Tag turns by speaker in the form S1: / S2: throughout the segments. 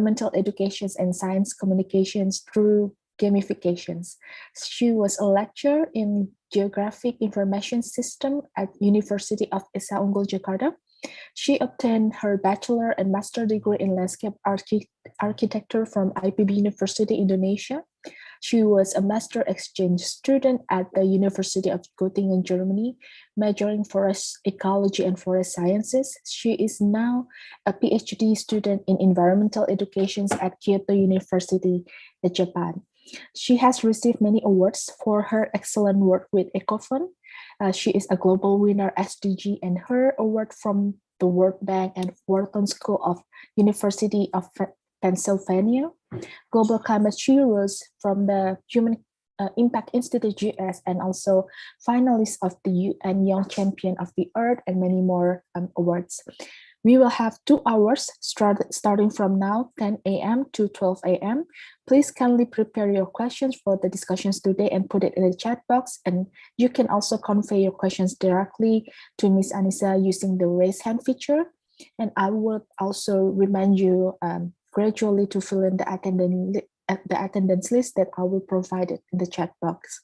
S1: environmental education and science communications through gamifications. She was a lecturer in Geographic Information System at University of Esa Unggul, Jakarta. She obtained her bachelor and master degree in landscape architecture from IPB University, Indonesia. She was a master exchange student at the University of Göttingen, Germany, majoring forest ecology and forest sciences. She is now a PhD student in environmental education at Kyoto University, Japan. She has received many awards for her excellent work with Eco Fun. She is a global winner SDG and her award from the World Bank and Wharton School of University of Pennsylvania. Global Climate Heroes from the Human Impact Institute US, and also finalist of the UN Young Champion of the Earth, and many more awards. We will have 2 hours starting from now, 10 a.m. to 12 a.m. Please kindly prepare your questions for the discussions today and put it in the chat box. And you can also convey your questions directly to Ms. Anissa using the raise hand feature. And I will also remind you gradually to fill in the attendance list that I will provide it in the chat box.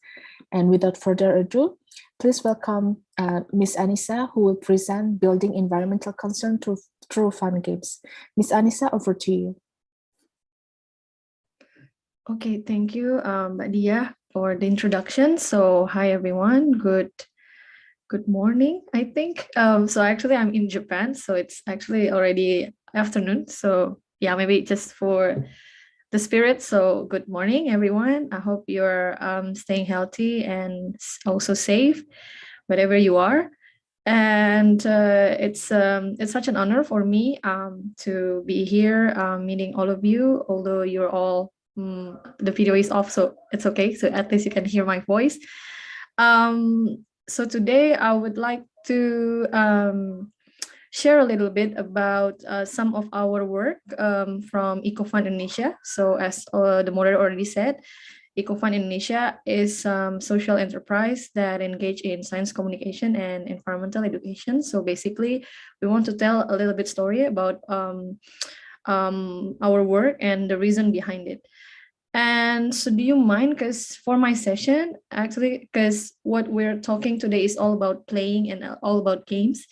S1: And without further ado, please welcome Ms. Anissa, who will present Building Environmental Concern through Fun Games. Ms. Anissa, over to you.
S2: Okay, thank you, Mbak Dia, for the introduction. So, hi everyone. Good morning, I think. So actually, I'm in Japan, so it's actually already afternoon. So yeah, maybe just for the spirit. So good morning, everyone. I hope you're staying healthy and also safe, wherever you are. And it's such an honor for me to be here meeting all of you, although you're all, the video is off, so it's okay. So at least you can hear my voice. So today I would like to share a little bit about some of our work from Eco Fund Indonesia. So as the moderator already said, Eco Fund Indonesia is a social enterprise that engage in science communication and environmental education. So basically, we want to tell a little bit story about our work and the reason behind it. And so do you mind, because for my session, actually, because what we're talking today is all about playing and all about games.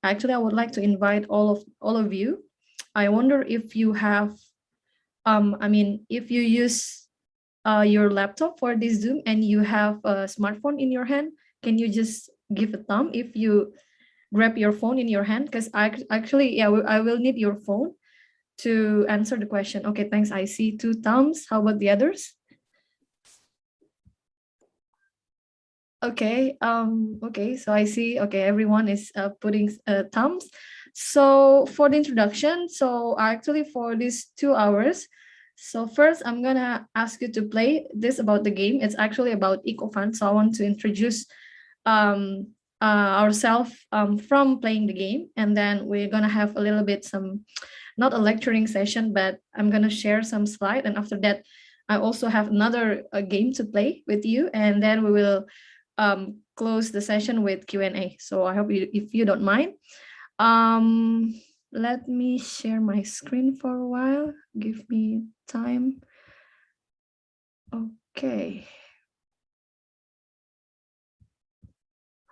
S2: Actually, I would like to invite all of you. I wonder if you have, if you use your laptop for this Zoom and you have a smartphone in your hand, can you just give a thumb if you grab your phone in your hand? Because I will need your phone to answer the question. Okay, thanks. I see 2 thumbs. How about the others? Okay, okay, so I see, okay, everyone is putting thumbs. So for the introduction, so actually for these 2 hours, so first I'm gonna ask you to play this about the game. It's actually about Eco Fund. So I want to introduce ourselves from playing the game, and then we're gonna have a little bit not a lecturing session, but I'm gonna share some slide, and after that I also have another game to play with you, and then we will close the session with Q&A. So I hope if you don't mind. Let me share my screen for a while. Give me time. Okay.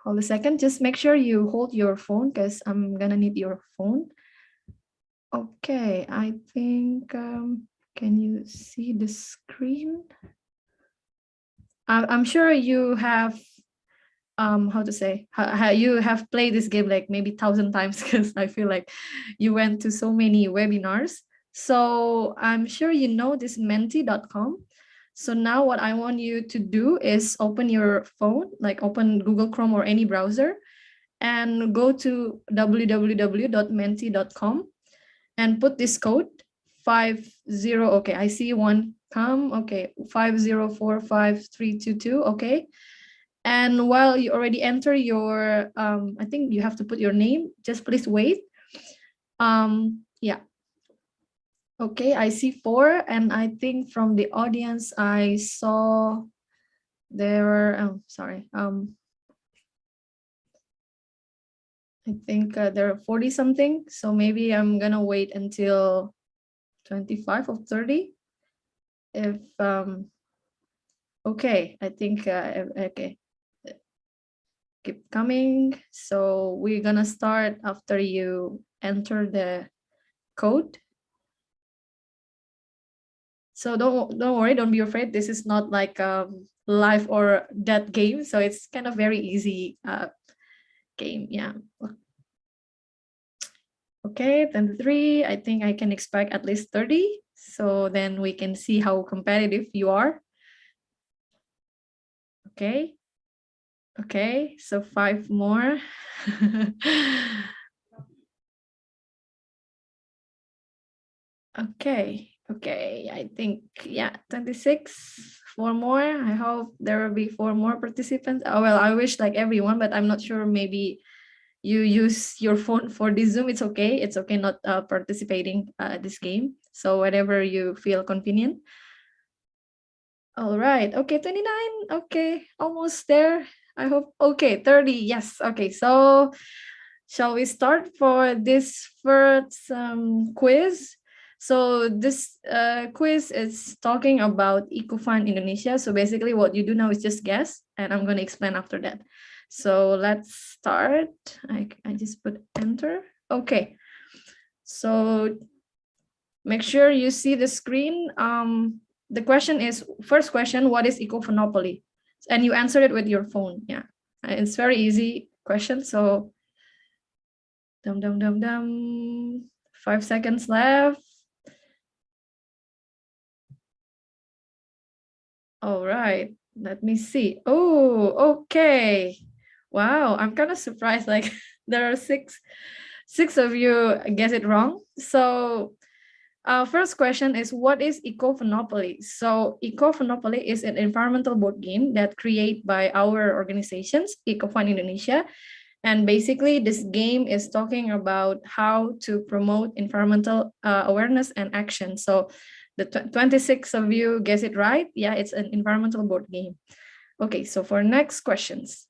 S2: Hold a second. Just make sure you hold your phone because I'm gonna need your phone. Okay, I think, can you see the screen? I'm sure you have, how to say, you have played this game like maybe 1,000 times, because I feel like you went to so many webinars. So I'm sure you know this menti.com. So now what I want you to do is open your phone, like open Google Chrome or any browser, and go to www.menti.com and put this code 50. Okay, I see one come. Okay, 5045322. Okay. And while you already enter your, I think you have to put your name, just please wait. Yeah. Okay, I see 4. And I think from the audience, I saw there were, sorry. I think there are 40 something. So maybe I'm gonna wait until 25 of 30. If okay, I think okay, keep coming. So we're gonna start after you enter the code. So don't worry, don't be afraid. This is not like live or dead game, so it's kind of very easy game. Yeah. Okay, then 3. I think I can expect at least 30. So then we can see how competitive you are. Okay. Okay, so 5 more. Okay, I think, yeah, 26, 4 more. I hope there will be 4 more participants. Oh, well, I wish like everyone, but I'm not sure. Maybe you use your phone for this Zoom. It's okay. It's okay not participating this game. So whatever you feel convenient. All right. Okay, 29. Okay, almost there. I hope. Okay, 30. Yes. Okay, so shall we start for this first quiz? So this quiz is talking about Eco Fund Indonesia. So basically what you do now is just guess, and I'm going to explain after that. So let's start. I just put enter. Okay. So make sure you see the screen. The question is, first question, what is Eco Funopoli? And you answer it with your phone. Yeah, it's very easy question. So, 5 seconds left. All right, let me see. Oh, okay. Wow, I'm kind of surprised. Like there are six of you guess it wrong. So first question is, what is Eco Funopoli? So Eco Funopoli is an environmental board game that created by our organizations, Eco Fund Indonesia. And basically this game is talking about how to promote environmental awareness and action. So the 26 of you guess it right. Yeah, it's an environmental board game. Okay, so for next questions.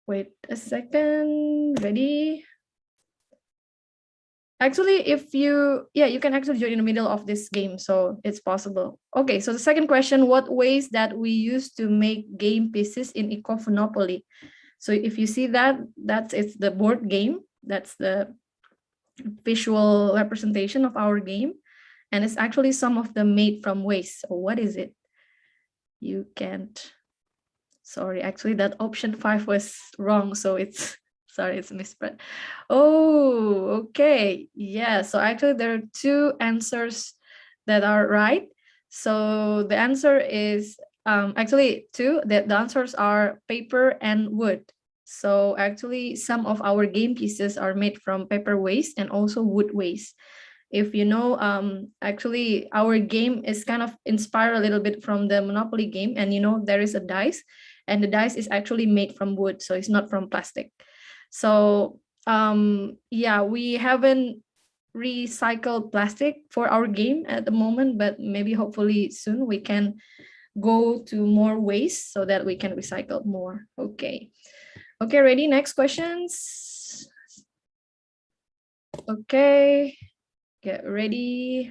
S2: Wait a second, ready? Actually, if you can actually join in the middle of this game, so it's possible. Okay, so the second question, what ways that we use to make game pieces in Eco Funopoli? So if you see that, it's the board game. That's the visual representation of our game. And it's actually some of them made from waste. So what is it? You can't, sorry, actually that option 5 was wrong. So it's, sorry, it's misread. Oh, okay. Yeah, so actually there are 2 answers that are right. So the answer is actually 2. The answers are paper and wood. So actually some of our game pieces are made from paper waste and also wood waste. If you know, actually our game is kind of inspired a little bit from the Monopoly game, and you know there is a dice, and the dice is actually made from wood, so it's not from plastic. So yeah, we haven't recycled plastic for our game at the moment, but maybe hopefully soon we can go to more waste so that we can recycle more. Okay, ready? Next questions. Okay, get ready.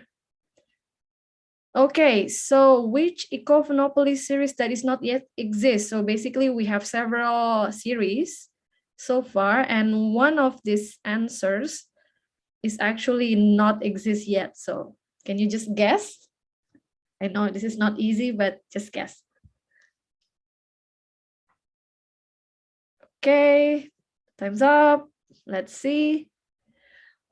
S2: Okay, so which Eco Funopoli series that is not yet exist? So basically we have several series so far, and one of these answers is actually not exist yet. So can you just guess? I know this is not easy, but just guess. Okay, time's up. Let's see.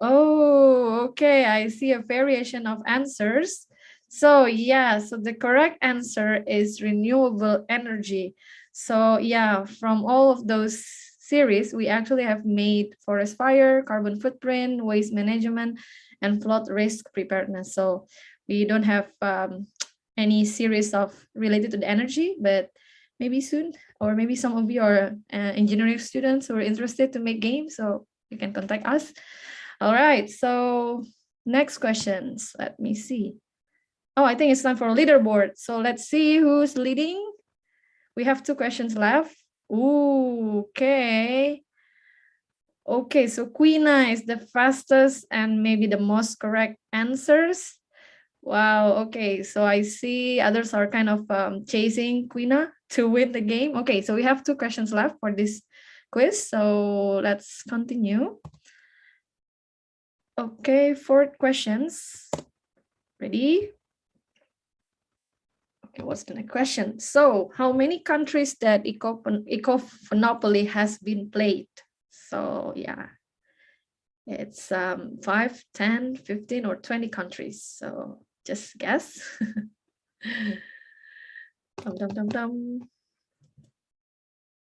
S2: Oh, okay, I see a variation of answers. So yeah, so the correct answer is renewable energy. So yeah, from all of those series, we actually have made forest fire, carbon footprint, waste management, and flood risk preparedness. So we don't have any series of related to the energy, but maybe soon, or maybe some of you are engineering students who are interested to make games, so you can contact us. All right, so next questions. Let me see. Oh, I think it's time for a leaderboard. So let's see who's leading. We have 2 questions left. Ooh, okay. Okay, so Quina is the fastest and maybe the most correct answers. Wow, okay, so I see others are kind of chasing Quina to win the game. Okay, so we have 2 questions left for this quiz, so let's continue. Okay, 4 questions. Ready? Okay, what's the next question? So, how many countries that Eco Funopoli has been played? So, yeah, it's 5, 10, 15, or 20 countries. So, just guess. Dum, dum, dum, dum.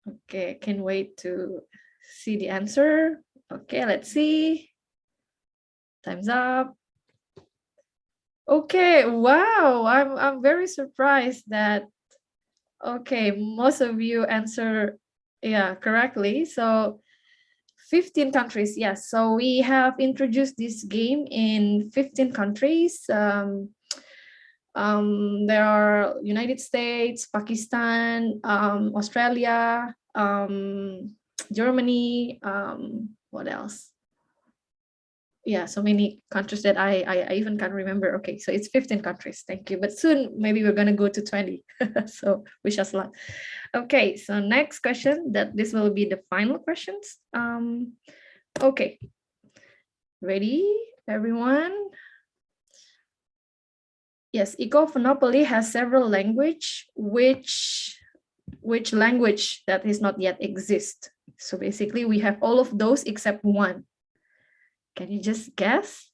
S2: Okay, can't wait to see the answer. Okay, let's see. Time's up. Okay, wow, I'm very surprised that okay, most of you answer correctly. So 15 countries, yes. So we have introduced this game in 15 countries. There are United States, Pakistan, Australia, Germany, what else? Yeah, so many countries that I even can't remember. Okay, so it's 15 countries. Thank you. But soon maybe we're gonna go to 20. So wish us luck. Okay, so next question, that this will be the final questions. Okay. Ready, everyone? Yes, Eco Funopoli has several language. Which language that is not yet exist? So basically we have all of those except one. Can you just guess?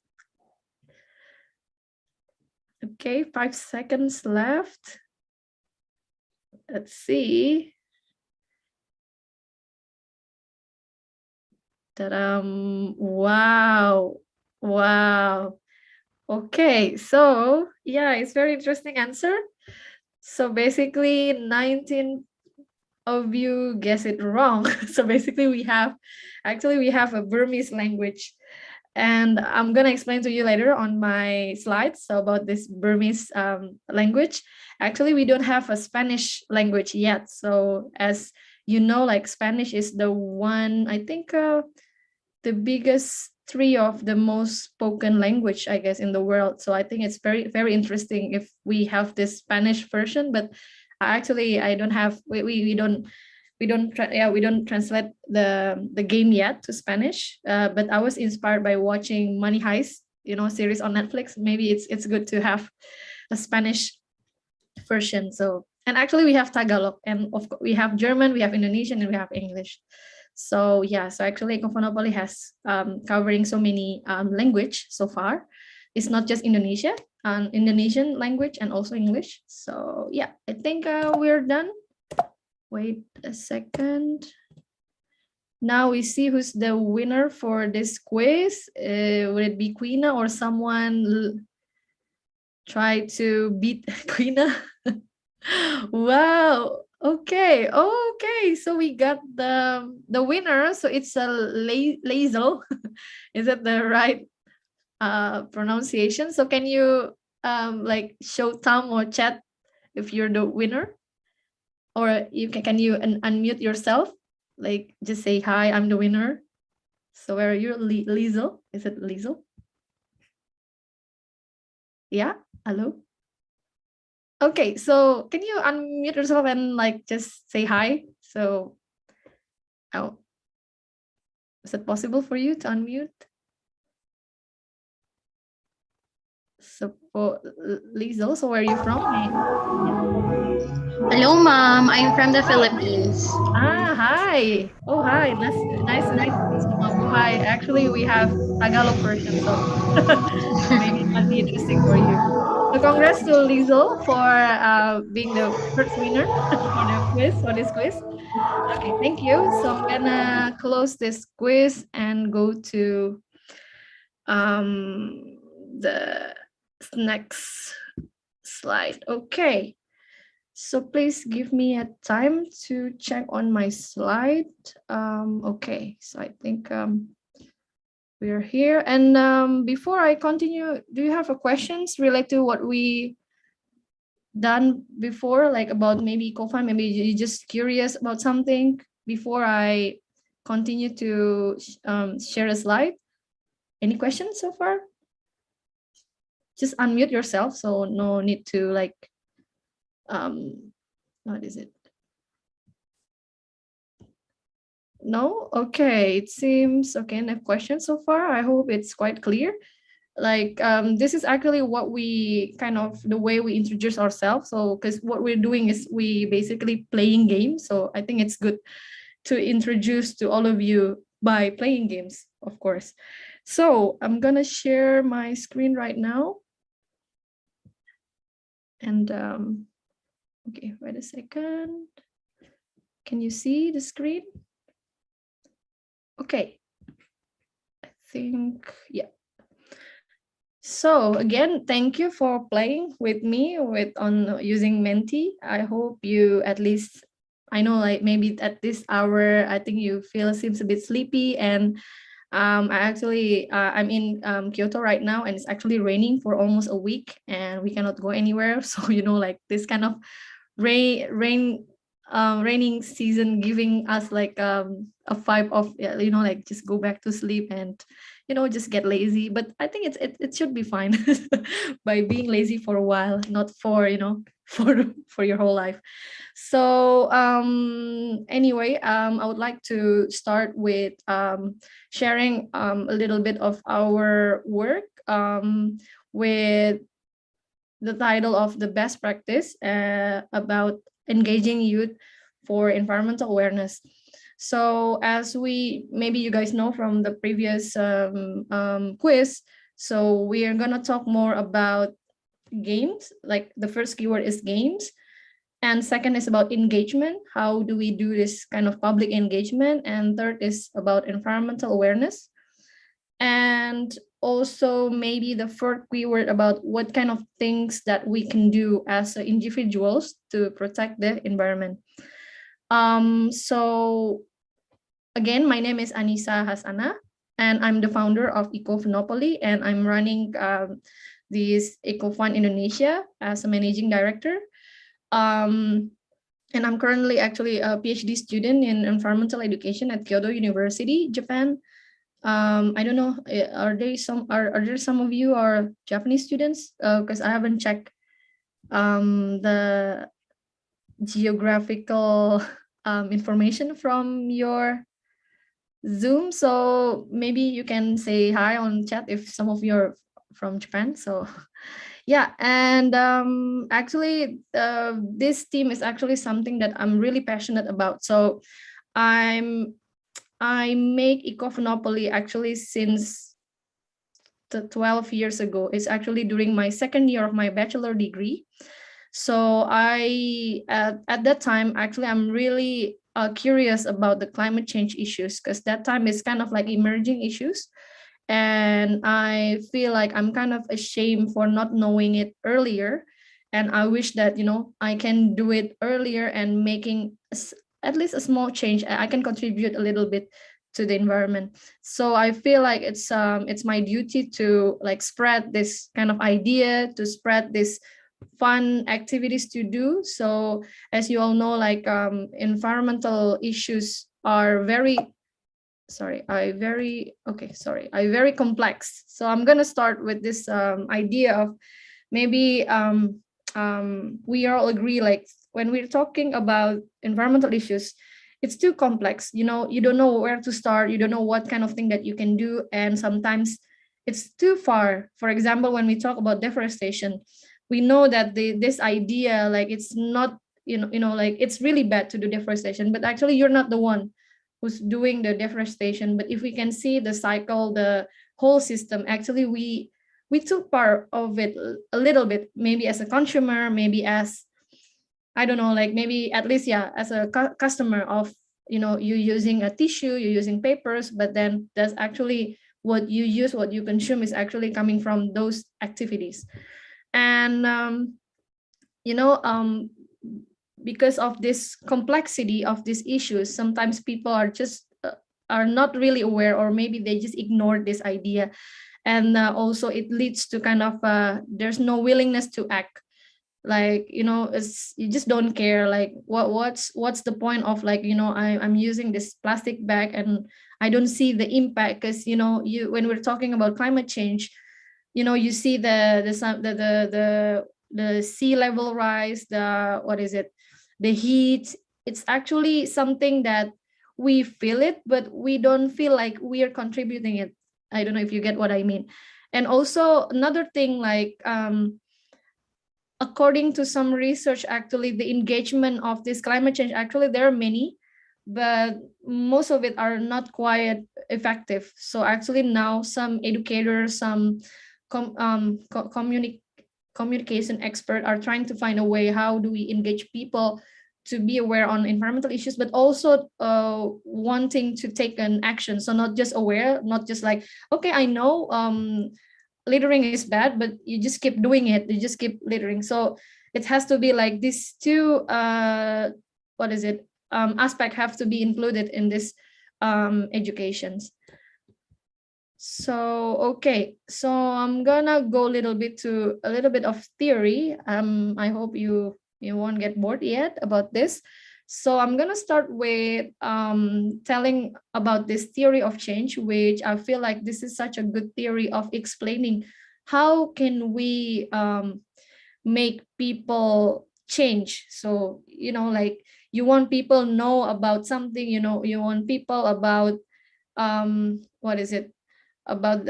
S2: Okay, 5 seconds left. Let's see. Wow. Wow. Okay, so yeah, it's very interesting answer. So basically 19 of you guess it wrong. So basically we have a Burmese language. And I'm gonna explain to you later on my slides so about this Burmese language. Actually, we don't have a Spanish language yet. So as you know, like Spanish is the one, I think the biggest 3 of the most spoken language, I guess, in the world. So I think it's very, very interesting if we have this Spanish version, but actually I don't have, we don't translate the game yet to Spanish, but I was inspired by watching Money Heist, series on Netflix. Maybe it's good to have a Spanish version. So, and actually we have Tagalog, and of course we have German, we have Indonesian, and we have English. So yeah, so actually Eco Funopoli has covering so many language so far. It's not just Indonesia, Indonesian language and also English. So yeah, I think we're done. Wait a second. Now we see who's the winner for this quiz. Would it be Quina or someone try to beat Quina? Wow. Okay. Okay. So we got the winner. So it's a Lazel. Is that the right pronunciation? So can you like show thumb or chat if you're the winner? Or can you unmute yourself? Like just say hi, I'm the winner. So where are you, Liesel? Is it Liesel? Yeah, hello. Okay, so can you unmute yourself and like just say hi? So, oh, is it possible for you to unmute? So for Liesel, so where are you from?
S3: Hello, ma'am. I'm from the Philippines.
S2: Ah, hi. Oh, hi. Nice to meet you, Ma'am. Oh, hi. Actually, we have Tagalog version, so maybe it might be interesting for you. So congrats to Liesel for being the first winner for this quiz. Okay, thank you. So I'm gonna close this quiz and go to the next slide. Okay. So please give me a time to check on my slide. Okay, so I think we're here. And before I continue, do you have a questions related to what we done before, like about maybe EcoFund? Maybe you're just curious about something before I continue to share a slide. Any questions so far? Just unmute yourself, so no need to like, what is it? No? Okay, it seems okay, no questions so far. I hope it's quite clear. Like this is actually what we kind of the way we introduce ourselves. So because what we're doing is we basically playing games. So I think it's good to introduce to all of you by playing games, of course. So I'm gonna share my screen right now. And okay, wait a second. Can you see the screen? Okay, I think, yeah. So again, thank you for playing with me on using Menti. I hope you at least, I know like maybe at this hour, I think you seems a bit sleepy, and I'm in Kyoto right now, and it's actually raining for almost a week and we cannot go anywhere. So, you know, like this kind of raining season giving us like a vibe of, you know, like just go back to sleep and, you know, just get lazy. But I think it should be fine by being lazy for a while, not for, you know, for your whole life. So anyway, I would like to start with sharing a little bit of our work with the title of the best practice about engaging youth for environmental awareness. So as maybe you guys know from the previous quiz, so we are gonna talk more about games. Like the first keyword is games, and second is about engagement. How do we do this kind of public engagement? And third is about environmental awareness. And also maybe the fourth keyword about what kind of things that we can do as individuals to protect the environment. So again, my name is Hasanah, and I'm the founder of Eco Funopoli, and I'm running this Eco Fund Indonesia as a managing director. And I'm currently actually a PhD student in environmental education at Kyoto University, Japan. I don't know, are there some of you are Japanese students? Because I haven't checked the geographical information from your Zoom. So maybe you can say hi on chat if some of you are from Japan. So yeah, and actually this theme is actually something that I'm really passionate about. So I make Eco Funopoli actually since 12 years ago. It's actually during my second year of my bachelor degree. So at that time, actually, I'm really curious about the climate change issues, because that time is kind of like emerging issues. And I feel like I'm kind of ashamed for not knowing it earlier. And I wish that, you know, I can do it earlier and making at least a small change. I can contribute a little bit to the environment. So I feel like it's my duty to like spread this kind of idea, to spread this fun activities to do. So as you all know, like environmental issues are very complex. So I'm gonna start with this idea of maybe we all agree, like when we're talking about environmental issues, it's too complex. You know, you don't know where to start, you don't know what kind of thing that you can do, and sometimes it's too far. For example, when we talk about deforestation, we know that this idea, like it's not, you know, like it's really bad to do deforestation, but actually you're not the one who's doing the deforestation. But if we can see the cycle, the whole system, actually we took part of it a little bit, maybe as a consumer, maybe as, I don't know, like maybe at least, yeah, as a customer of, you know, you using a tissue, you're using papers, but then that's actually what you use, what you consume is actually coming from those activities. And you know, because of this complexity of these issues, sometimes people are just are not really aware, or maybe they just ignore this idea. And also it leads to kind of there's no willingness to act. like, you just don't care, like what's the point of, like, I'm using this plastic bag and I don't see the impact, because when we're talking about climate change, you see the sea level rise, the heat. It's actually something that we feel it, but we don't feel like we are contributing it. I don't know if you get what I mean. And also another thing, like, according to some research, actually the engagement of this climate change, actually there are many, but most of it are not quite effective. So actually now some educators, some communication expert are trying to find a way, how do we engage people to be aware on environmental issues, but also wanting to take an action. So not just aware, not just like, okay, I know littering is bad, but you just keep doing it, you just keep littering. So it has to be like these two aspect have to be included in this educations. So okay, so I'm gonna go a little bit of theory. I hope you won't get bored yet about this. So I'm gonna start with telling about this theory of change, which I feel like this is such a good theory of explaining how can we make people change. So like, you want people know about something, you want people about about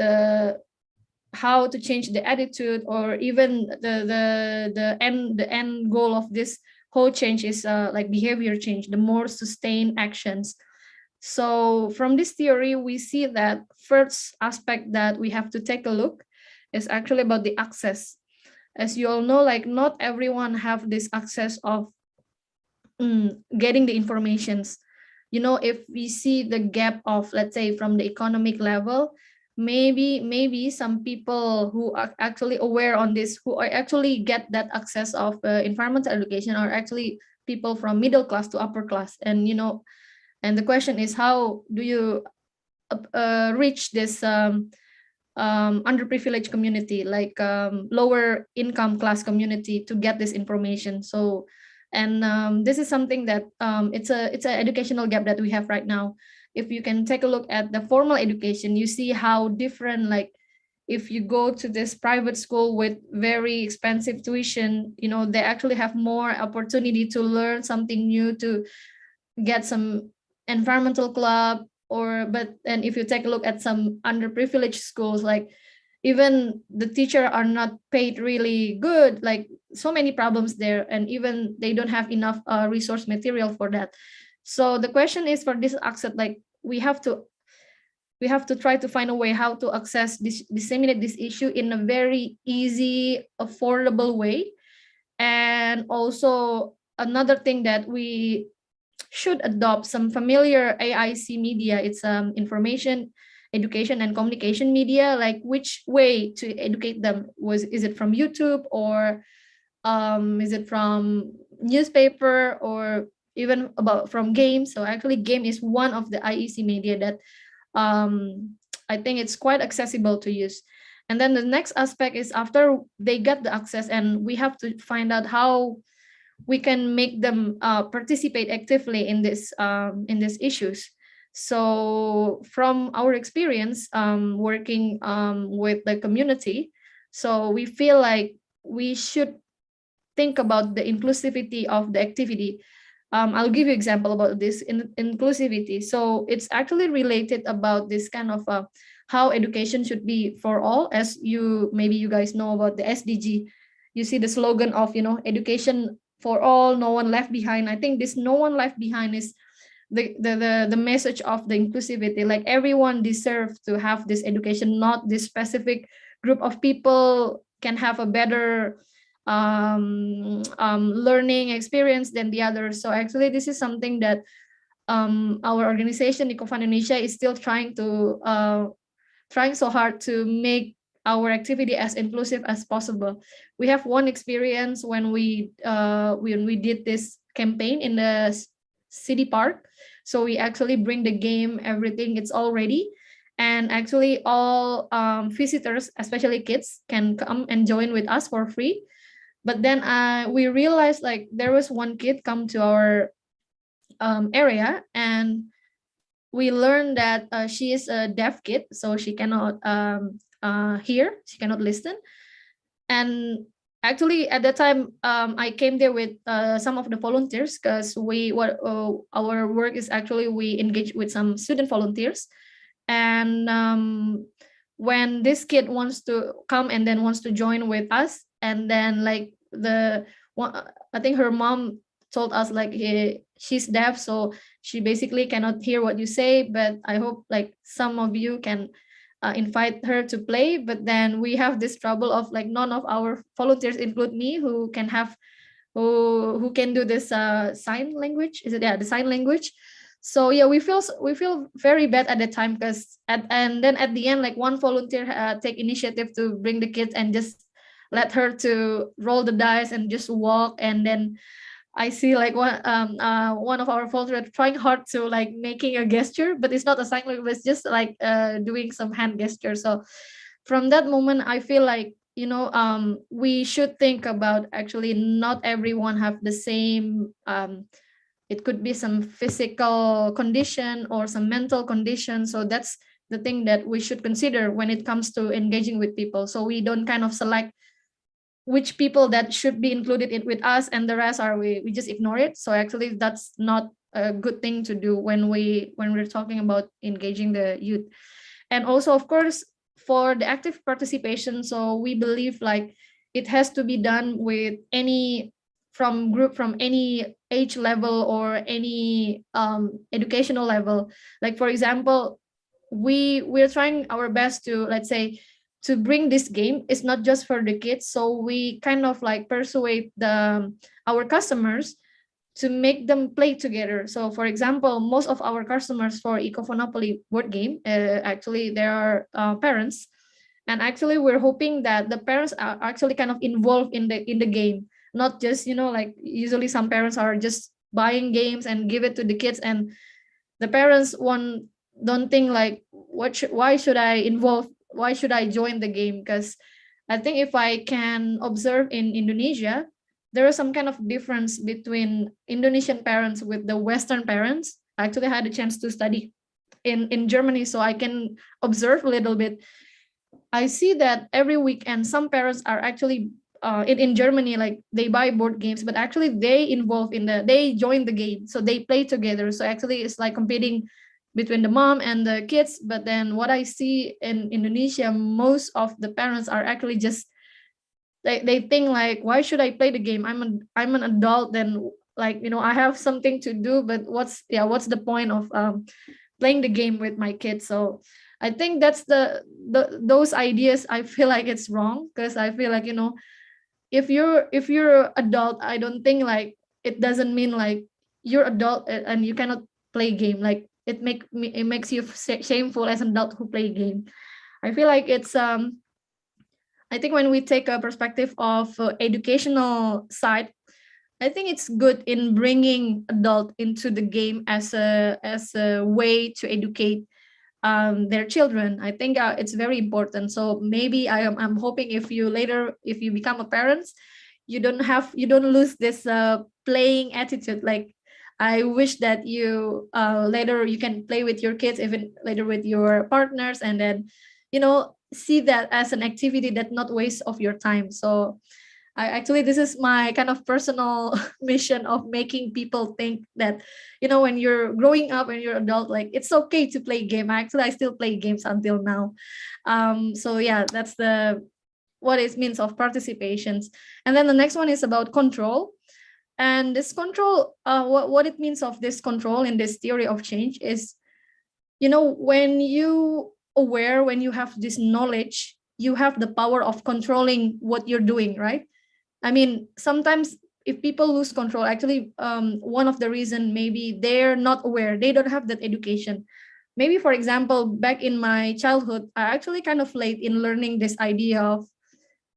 S2: how to change the attitude, or even the end goal of this whole change is like behavior change, the more sustained actions. So from this theory, we see that first aspect that we have to take a look is actually about the access. As you all know, like, not everyone have this access of getting the informations. If we see the gap of, let's say, from the economic level, maybe some people who are actually aware on this, who are actually get that access of environmental education, are actually people from middle class to upper class. And and the question is, how do you reach this underprivileged community, like lower income class community, to get this information? So, and this is something that it's an educational gap that we have right now. If you can take a look at the formal education, you see how different, like, if you go to this private school with very expensive tuition, they actually have more opportunity to learn something new, to get some environmental club. And if you take a look at some underprivileged schools, like, even the teacher are not paid really good, like, so many problems there, and even they don't have enough resource material for that. So the question is, for this access, like, we have to try to find a way how to disseminate this issue in a very easy, affordable way. And also another thing that we should adopt some familiar AIC media. It's information, education, and communication media. Like, which way to educate them? Is it from YouTube, or is it from newspaper, or even from games? So actually, game is one of the IEC media that I think it's quite accessible to use. And then the next aspect is, after they get the access, and we have to find out how we can make them participate actively in these issues. So from our experience working with the community, so we feel like we should think about the inclusivity of the activity. I'll give you example about this inclusivity. So it's actually related about this kind of how education should be for all. As maybe you guys know about the SDG, you see the slogan of education for all, no one left behind. I think this no one left behind is the message of the inclusivity. Like, everyone deserves to have this education, not this specific group of people can have a better learning experience than the others. So actually, this is something that our organization Eco Fund Indonesia is still trying so hard to make our activity as inclusive as possible. We have one experience when we did this campaign in the city park. So we actually bring the game, everything, it's all ready. And actually all visitors, especially kids, can come and join with us for free. But then we realized like there was one kid come to our area, and we learned that she is a deaf kid, so she cannot hear, she cannot listen. And actually at that time, I came there with some of the volunteers, because our work is actually we engage with some student volunteers. And when this kid wants to come and then wants to join with us, and then like I think her mom told us like she's deaf, so she basically cannot hear what you say, but I hope like some of you can invite her to play. But then we have this trouble of like none of our volunteers, include me, who can have who can do this sign language, is it, yeah, the sign language. So yeah, we feel very bad at the time, because and then at the end, like one volunteer take initiative to bring the kids and just let her to roll the dice and just walk. And then I see like one of our volunteers trying hard to like making a gesture, but it's not a sign language, it's just like doing some hand gesture. So from that moment, I feel like, we should think about actually not everyone have the same. It could be some physical condition or some mental condition. So that's the thing that we should consider when it comes to engaging with people. So we don't kind of select which people that should be included in with us, and the rest are we just ignore it. So actually that's not a good thing to do when we're talking about engaging the youth. And also, of course, for the active participation, so we believe like it has to be done with any from any age level or any educational level. Like for example, we're trying our best to, let's say, to bring this game. It's not just for the kids, so we kind of like persuade our customers to make them play together. So for example, most of our customers for Eco Funopoli board game, actually they are parents. And actually we're hoping that the parents are actually kind of involved in the game, not just, like usually some parents are just buying games and give it to the kids, and the parents don't think like why should I involve, why should I join the game. Because I think if I can observe in Indonesia, there is some kind of difference between Indonesian parents with the Western parents. I actually had a chance to study in Germany, so I can observe a little bit. I see that every weekend some parents are actually in Germany, like they buy board games, but actually they join the game, so they play together. So actually it's like competing between the mom and the kids. But then what I see in Indonesia, most of the parents are actually just they think like, why should I play the game? I'm an adult, then like, I have something to do, but what's the point of playing the game with my kids? So I think that's those ideas, I feel like it's wrong, because I feel like, if you're adult, I don't think like it doesn't mean like you're adult and you cannot play game. Like it makes you shameful as an adult who play game. I feel like it's I think when we take a perspective of educational side, I think it's good in bringing adult into the game as a way to educate their children. I think it's very important. So maybe I'm hoping if you become a parent, you don't lose this playing attitude. Like I wish that you later you can play with your kids, even later with your partners, and then see that as an activity that not waste of your time. So this is my kind of personal mission of making people think that, when you're growing up and you're adult, like it's okay to play game. Actually, I still play games until now. So yeah, that's what it means of participations. And then the next one is about control. And this control, what it means of this control in this theory of change is, when when you have this knowledge, you have the power of controlling what you're doing, right? I mean, sometimes if people lose control, actually, one of the reason maybe they're not aware, they don't have that education. Maybe, for example, back in my childhood, I actually kind of late in learning this idea of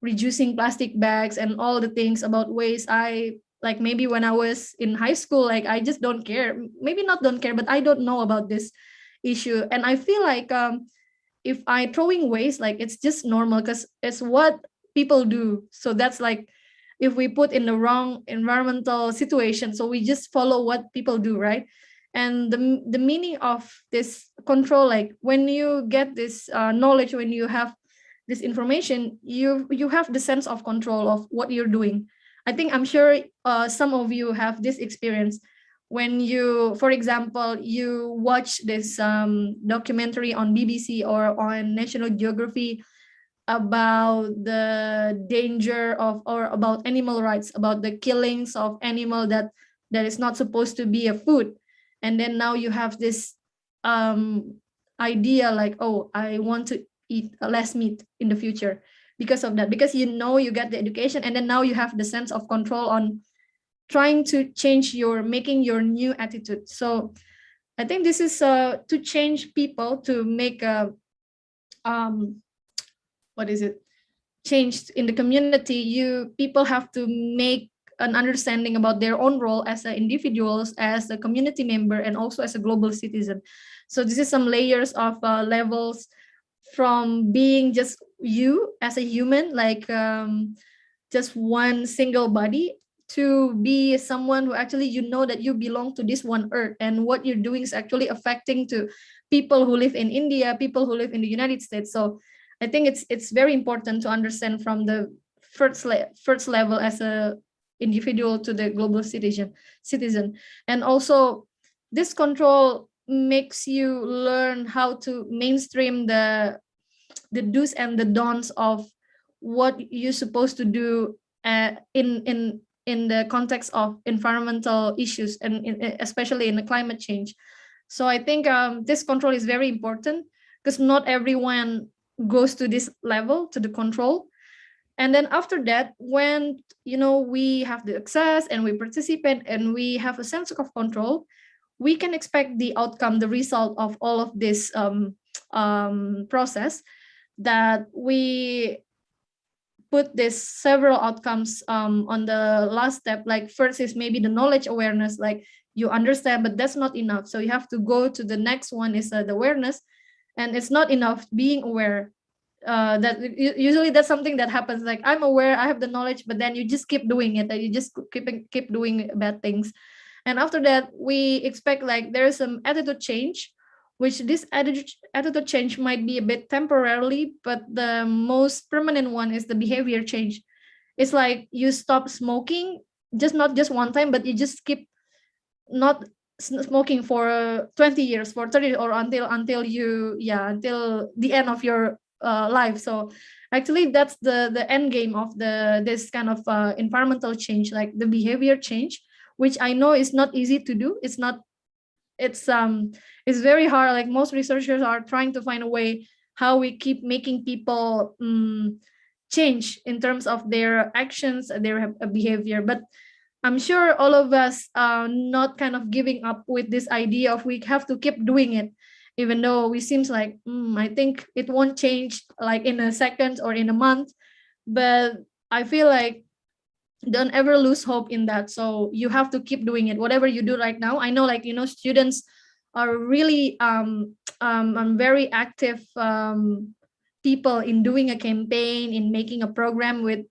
S2: reducing plastic bags and all the things about waste. I like maybe when I was in high school, like I just don't care. Maybe not don't care, but I don't know about this issue. And I feel like if I throwing waste, like it's just normal because it's what people do. So that's like if we put in the wrong environmental situation. So we just follow what people do, right? And the meaning of this control, like when you get this knowledge, when you have this information, you have the sense of control of what you're doing. I'm sure some of you have this experience when you, for example, you watch this documentary on BBC or on National Geography about the danger of, or about animal rights, about the killings of animal that is not supposed to be a food. And then now you have this idea like, oh, I want to eat less meat in the future because of that, because you get the education, and then now you have the sense of control on trying to change making your new attitude. So I think this is to change people, to make a changed in the community. People have to make an understanding about their own role as individuals, as a community member, and also as a global citizen. So this is some layers of levels, from being just you as a human, like just one single body, to be someone who actually that you belong to this one earth, and what you're doing is actually affecting to people who live in India, people who live in the United States. So I think it's very important to understand from the first level as a individual to the global citizen. And also this control makes you learn how to mainstream the do's and the don'ts of what you're supposed to do in the context of environmental issues, and especially in the climate change. So I think this control is very important, because not everyone goes to this level, to the control. And then after that, when we have the access and we participate and we have a sense of control, we can expect the outcome, the result of all of this process, that we put this several outcomes on the last step. Like first is maybe the knowledge awareness, like you understand, but that's not enough. So you have to go to the next one, is the awareness. And it's not enough being aware. That usually that's something that happens, like I'm aware, I have the knowledge, but then you just keep doing it, and you just keep doing bad things. And after that, we expect like there is some attitude change, which this attitude change might be a bit temporarily, but the most permanent one is the behavior change. It's like you stop smoking, not just one time, but you just keep not smoking for 20 years, for 30, or until the end of your life. So actually that's the end game of this kind of environmental change, like the behavior change, which I know is not easy to do. It's very hard. Like most researchers are trying to find a way how we keep making people change in terms of their actions, their behavior. But I'm sure all of us are not kind of giving up with this idea of we have to keep doing it, even though we seems like I think it won't change like in a second or in a month. But I feel like don't ever lose hope in that. So you have to keep doing it, whatever you do right now. I know, like, students are really very active people in doing a campaign, in making a program with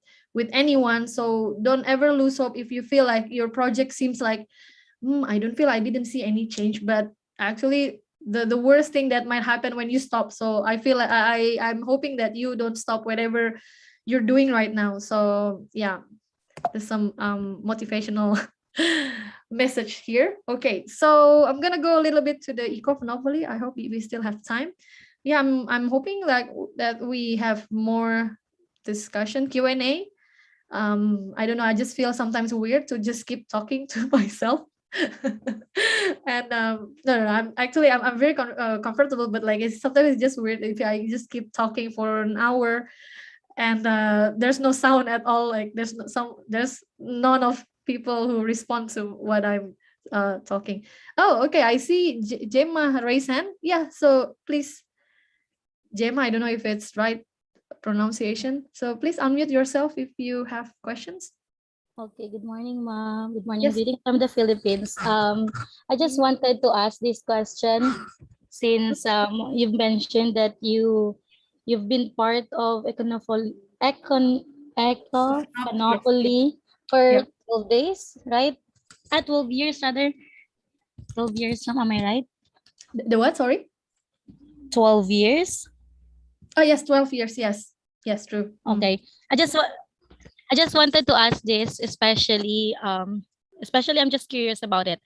S2: anyone. So don't ever lose hope if you feel like your project seems like I didn't see any change. But actually the worst thing that might happen when you stop. So I feel like I'm hoping that you don't stop whatever you're doing right now. So yeah, there's some motivational message here. Okay, so I'm gonna go a little bit to the Eco Funopoli. I hope we still have time. Yeah, I'm hoping like that we have more discussion, Q&A. I don't know, I just feel sometimes weird to just keep talking to myself. And no, I'm very comfortable, but like sometimes it's just weird if I just keep talking for an hour and there's no sound at all. Like there's none of people who respond to what I'm talking. Oh, okay, I see Gemma raise hand. Yeah, so please, Gemma, I don't know if it's right pronunciation, so please unmute yourself if you have questions.
S4: Okay, good morning, ma'am. Good morning,
S2: Yes.
S4: greeting from the Philippines. I just wanted to ask this question, since you've mentioned that you've been part of Eco Funopoli for
S2: Yeah.
S4: 12 days, right? At 12 years rather. 12 years, am I right?
S2: The what? Sorry.
S4: 12 years.
S2: Oh yes, 12 years. Yes. Yes, true.
S4: Okay. I just wanted to ask this, especially I'm just curious about it.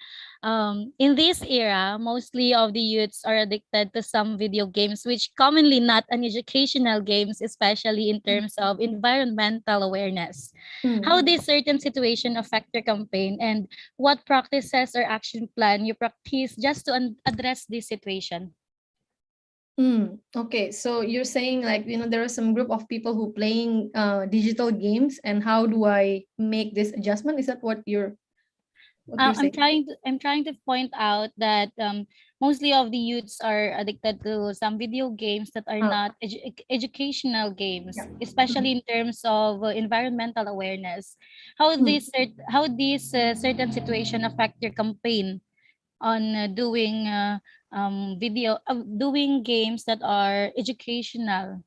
S4: In this era, mostly of the youths are addicted to some video games, which commonly not an educational games, especially in terms of environmental awareness. How this certain situation affect your campaign, and what practices or action plan you practice just to address this situation?
S2: Okay, so you're saying like, there are some group of people who playing digital games, and how do I make this adjustment? Is that what you're saying?
S4: I'm trying to point out that mostly of the youths are addicted to some video games that are
S2: Ah,
S4: not educational games,
S2: yeah.
S4: especially in terms of environmental awareness. How
S2: Mm.
S4: this certain situation affect your campaign on doing games that are educational?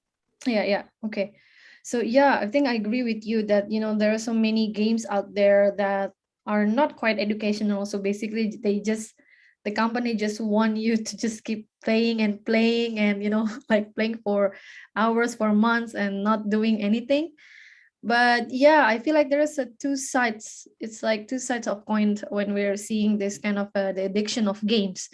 S2: Yeah. Okay. So yeah, I think I agree with you that there are so many games out there that are not quite educational. So basically, the company just want you to just keep playing and playing, and like playing for hours, for months, and not doing anything. But yeah, I feel like there's a two sides. It's like two sides of coin when we're seeing this kind of the addiction of games.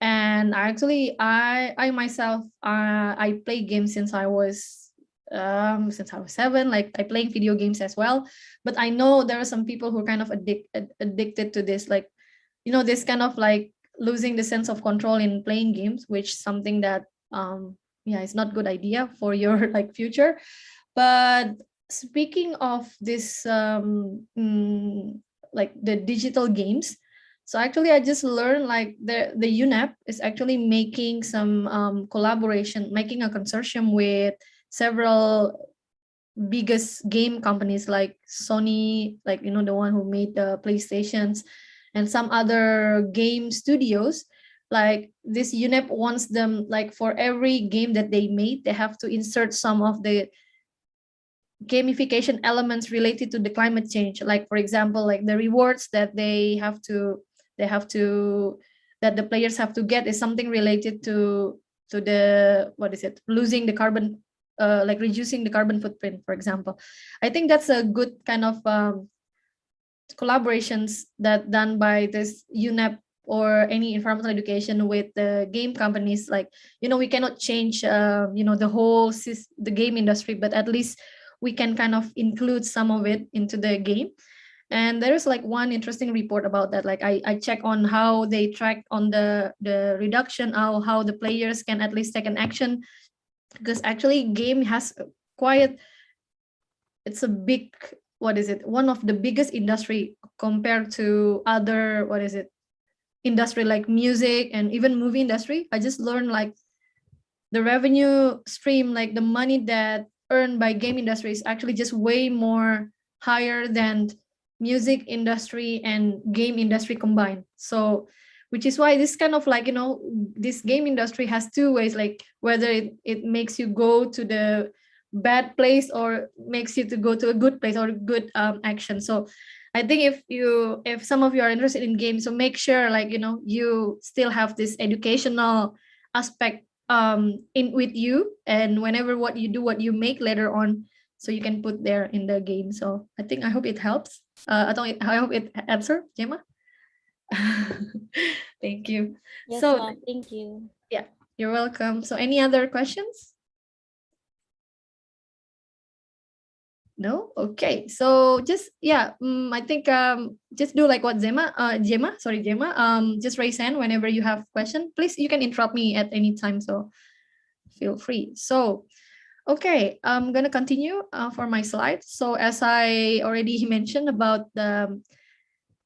S2: And actually, I myself, I play games since I was 7. Like, I playing video games as well. But I know there are some people who are kind of addicted to this, like, this kind of like losing the sense of control in playing games, which something that yeah, it's not good idea for your like future. But speaking of this, like the digital games, so actually I just learned like the UNEP is actually making some collaboration, making a consortium with several biggest game companies like Sony, like the one who made the PlayStations, and some other game studios. Like, this UNEP wants them, like, for every game that they made, they have to insert some of the gamification elements related to the climate change, like for example, like the rewards that they have to that the players have to get is something related to the, what is it, losing the carbon, like reducing the carbon footprint, for example. I think that's a good kind of collaborations that done by this UNEP or any environmental education with the game companies. Like, we cannot change the game industry, but at least we can kind of include some of it into the game. And there is like one interesting report about that. Like, I check on how they track on the reduction, how the players can at least take an action, because actually game has quite, it's a big, what is it, one of the biggest industry compared to other, what is it, industry like music and even movie industry. I just learned like the revenue stream, like the money that earned by game industry is actually just way more higher than music industry and game industry combined. So which is why this kind of like, this game industry has two ways, like whether it makes you go to the bad place or makes you to go to a good place or good action. So I think if some of you are interested in games, so make sure like you still have this educational aspect in with you, and whenever what you do, what you make later on, so you can put there in the game. So I hope it helps. I hope it answer, Gemma. Thank you.
S4: Yes,
S2: So
S4: ma'am. Thank you.
S2: yeah, you're welcome. So any other questions? No? Okay. So just, yeah, I think just do like what Gemma, just raise hand whenever you have question. Please, you can interrupt me at any time, so feel free. So okay, I'm gonna continue for my slide. So as I already mentioned about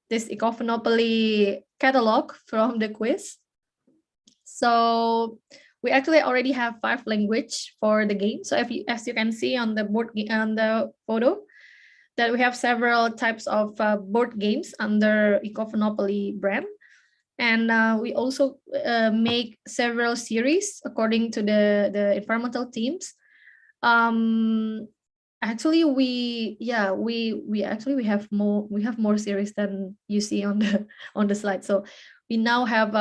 S2: this Eco Funopoli catalog from the quiz. So we actually already have 5 language for the game. So as you can see on the on the photo, that we have several types of board games under Eco Funopoli brand. And we also make several series according to the environmental themes. actually we have more series than you see on the on the slide. So we now have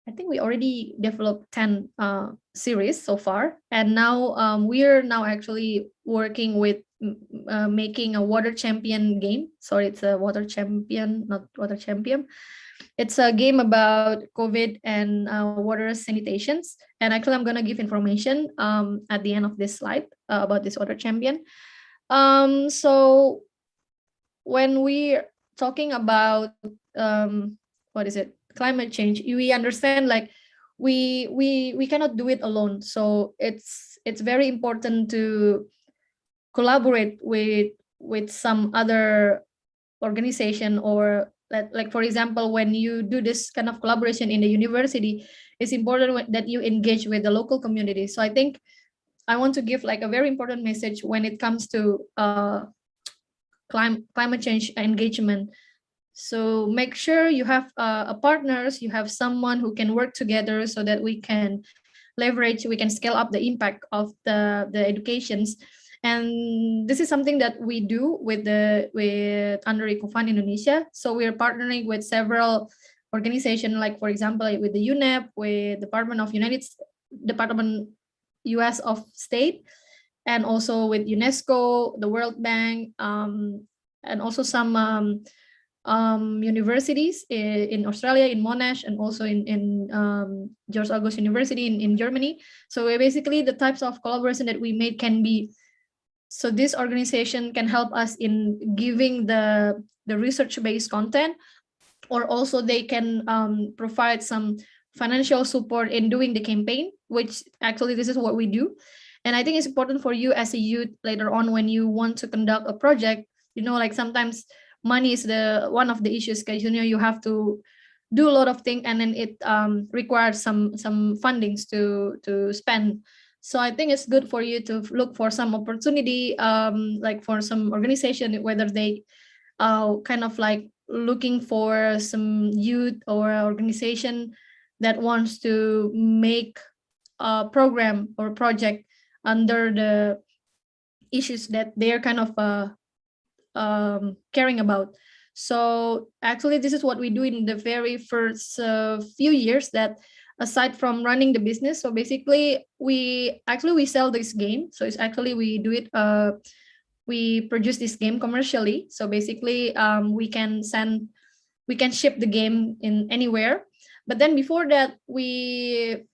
S2: I think we already developed 10 series so far, and now we're now actually working with making a water champion game. Sorry, it's a water champion, not water champion. It's a game about COVID and water sanitations. And actually, I'm gonna give information at the end of this slide about this water champion. So when we're talking about what is it, climate change, we understand like we cannot do it alone. So it's very important to collaborate with some other organization, or like for example, when you do this kind of collaboration in the university, it's important that you engage with the local community. So I think I want to give like a very important message when it comes to climate change engagement. So make sure you have a partners, you have someone who can work together so that we can leverage, we can scale up the impact of the educations. And this is something that we do with under Eco Fund Indonesia. So we are partnering with several organizations, like for example, with the UNEP, with Department US of State, and also with UNESCO, the World Bank, and also some universities in Australia, in Monash, and also in George August University in Germany. So basically the types of collaboration that we made can be, so this organization can help us in giving the research-based content, or also they can provide some financial support in doing the campaign, which actually this is what we do. And I think it's important for you as a youth later on when you want to conduct a project, like sometimes money is one of the issues, because you have to do a lot of things, and then it requires some fundings to spend. So I think it's good for you to look for some opportunity, like for some organization, whether they kind of like looking for some youth or organization that wants to make a program or project under the issues that they're kind of caring about. So actually, this is what we do in the very first few years, that aside from running the business, so basically we sell this game. So it's actually we do it, we produce this game commercially. So basically we can ship the game in anywhere. But then before that, we're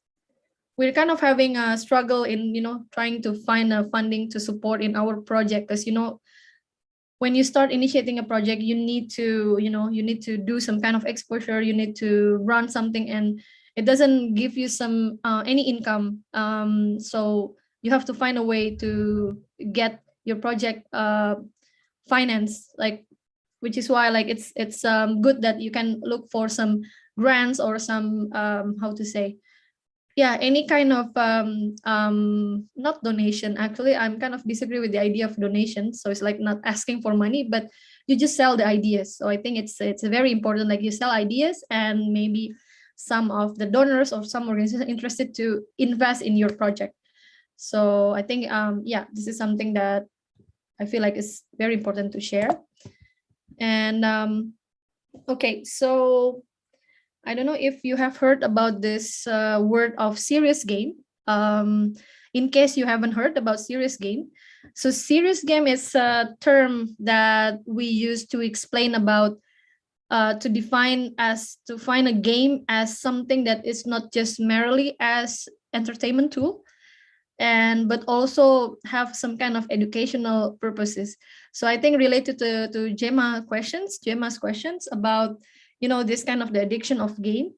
S2: kind of having a struggle in trying to find a funding to support in our project, because when you start initiating a project, you need to do some kind of exposure, you need to run something, and it doesn't give you some any income. So you have to find a way to get your project financed, like, which is why like it's good that you can look for some grants or some how to say, any kind of not donation. Actually, I'm kind of disagree with the idea of donation. So it's like not asking for money, but you just sell the ideas. So I think it's very important, like you sell ideas, and maybe some of the donors or some organizations interested to invest in your project. So I think this is something that I feel like is very important to share. And okay, so I don't know if you have heard about this word of serious game. In case you haven't heard about serious game, so serious game is a term that we use to explain about, to define as, to find a game as something that is not just merely as entertainment tool, but also have some kind of educational purposes. So I think related to Gemma's questions about this kind of the addiction of game.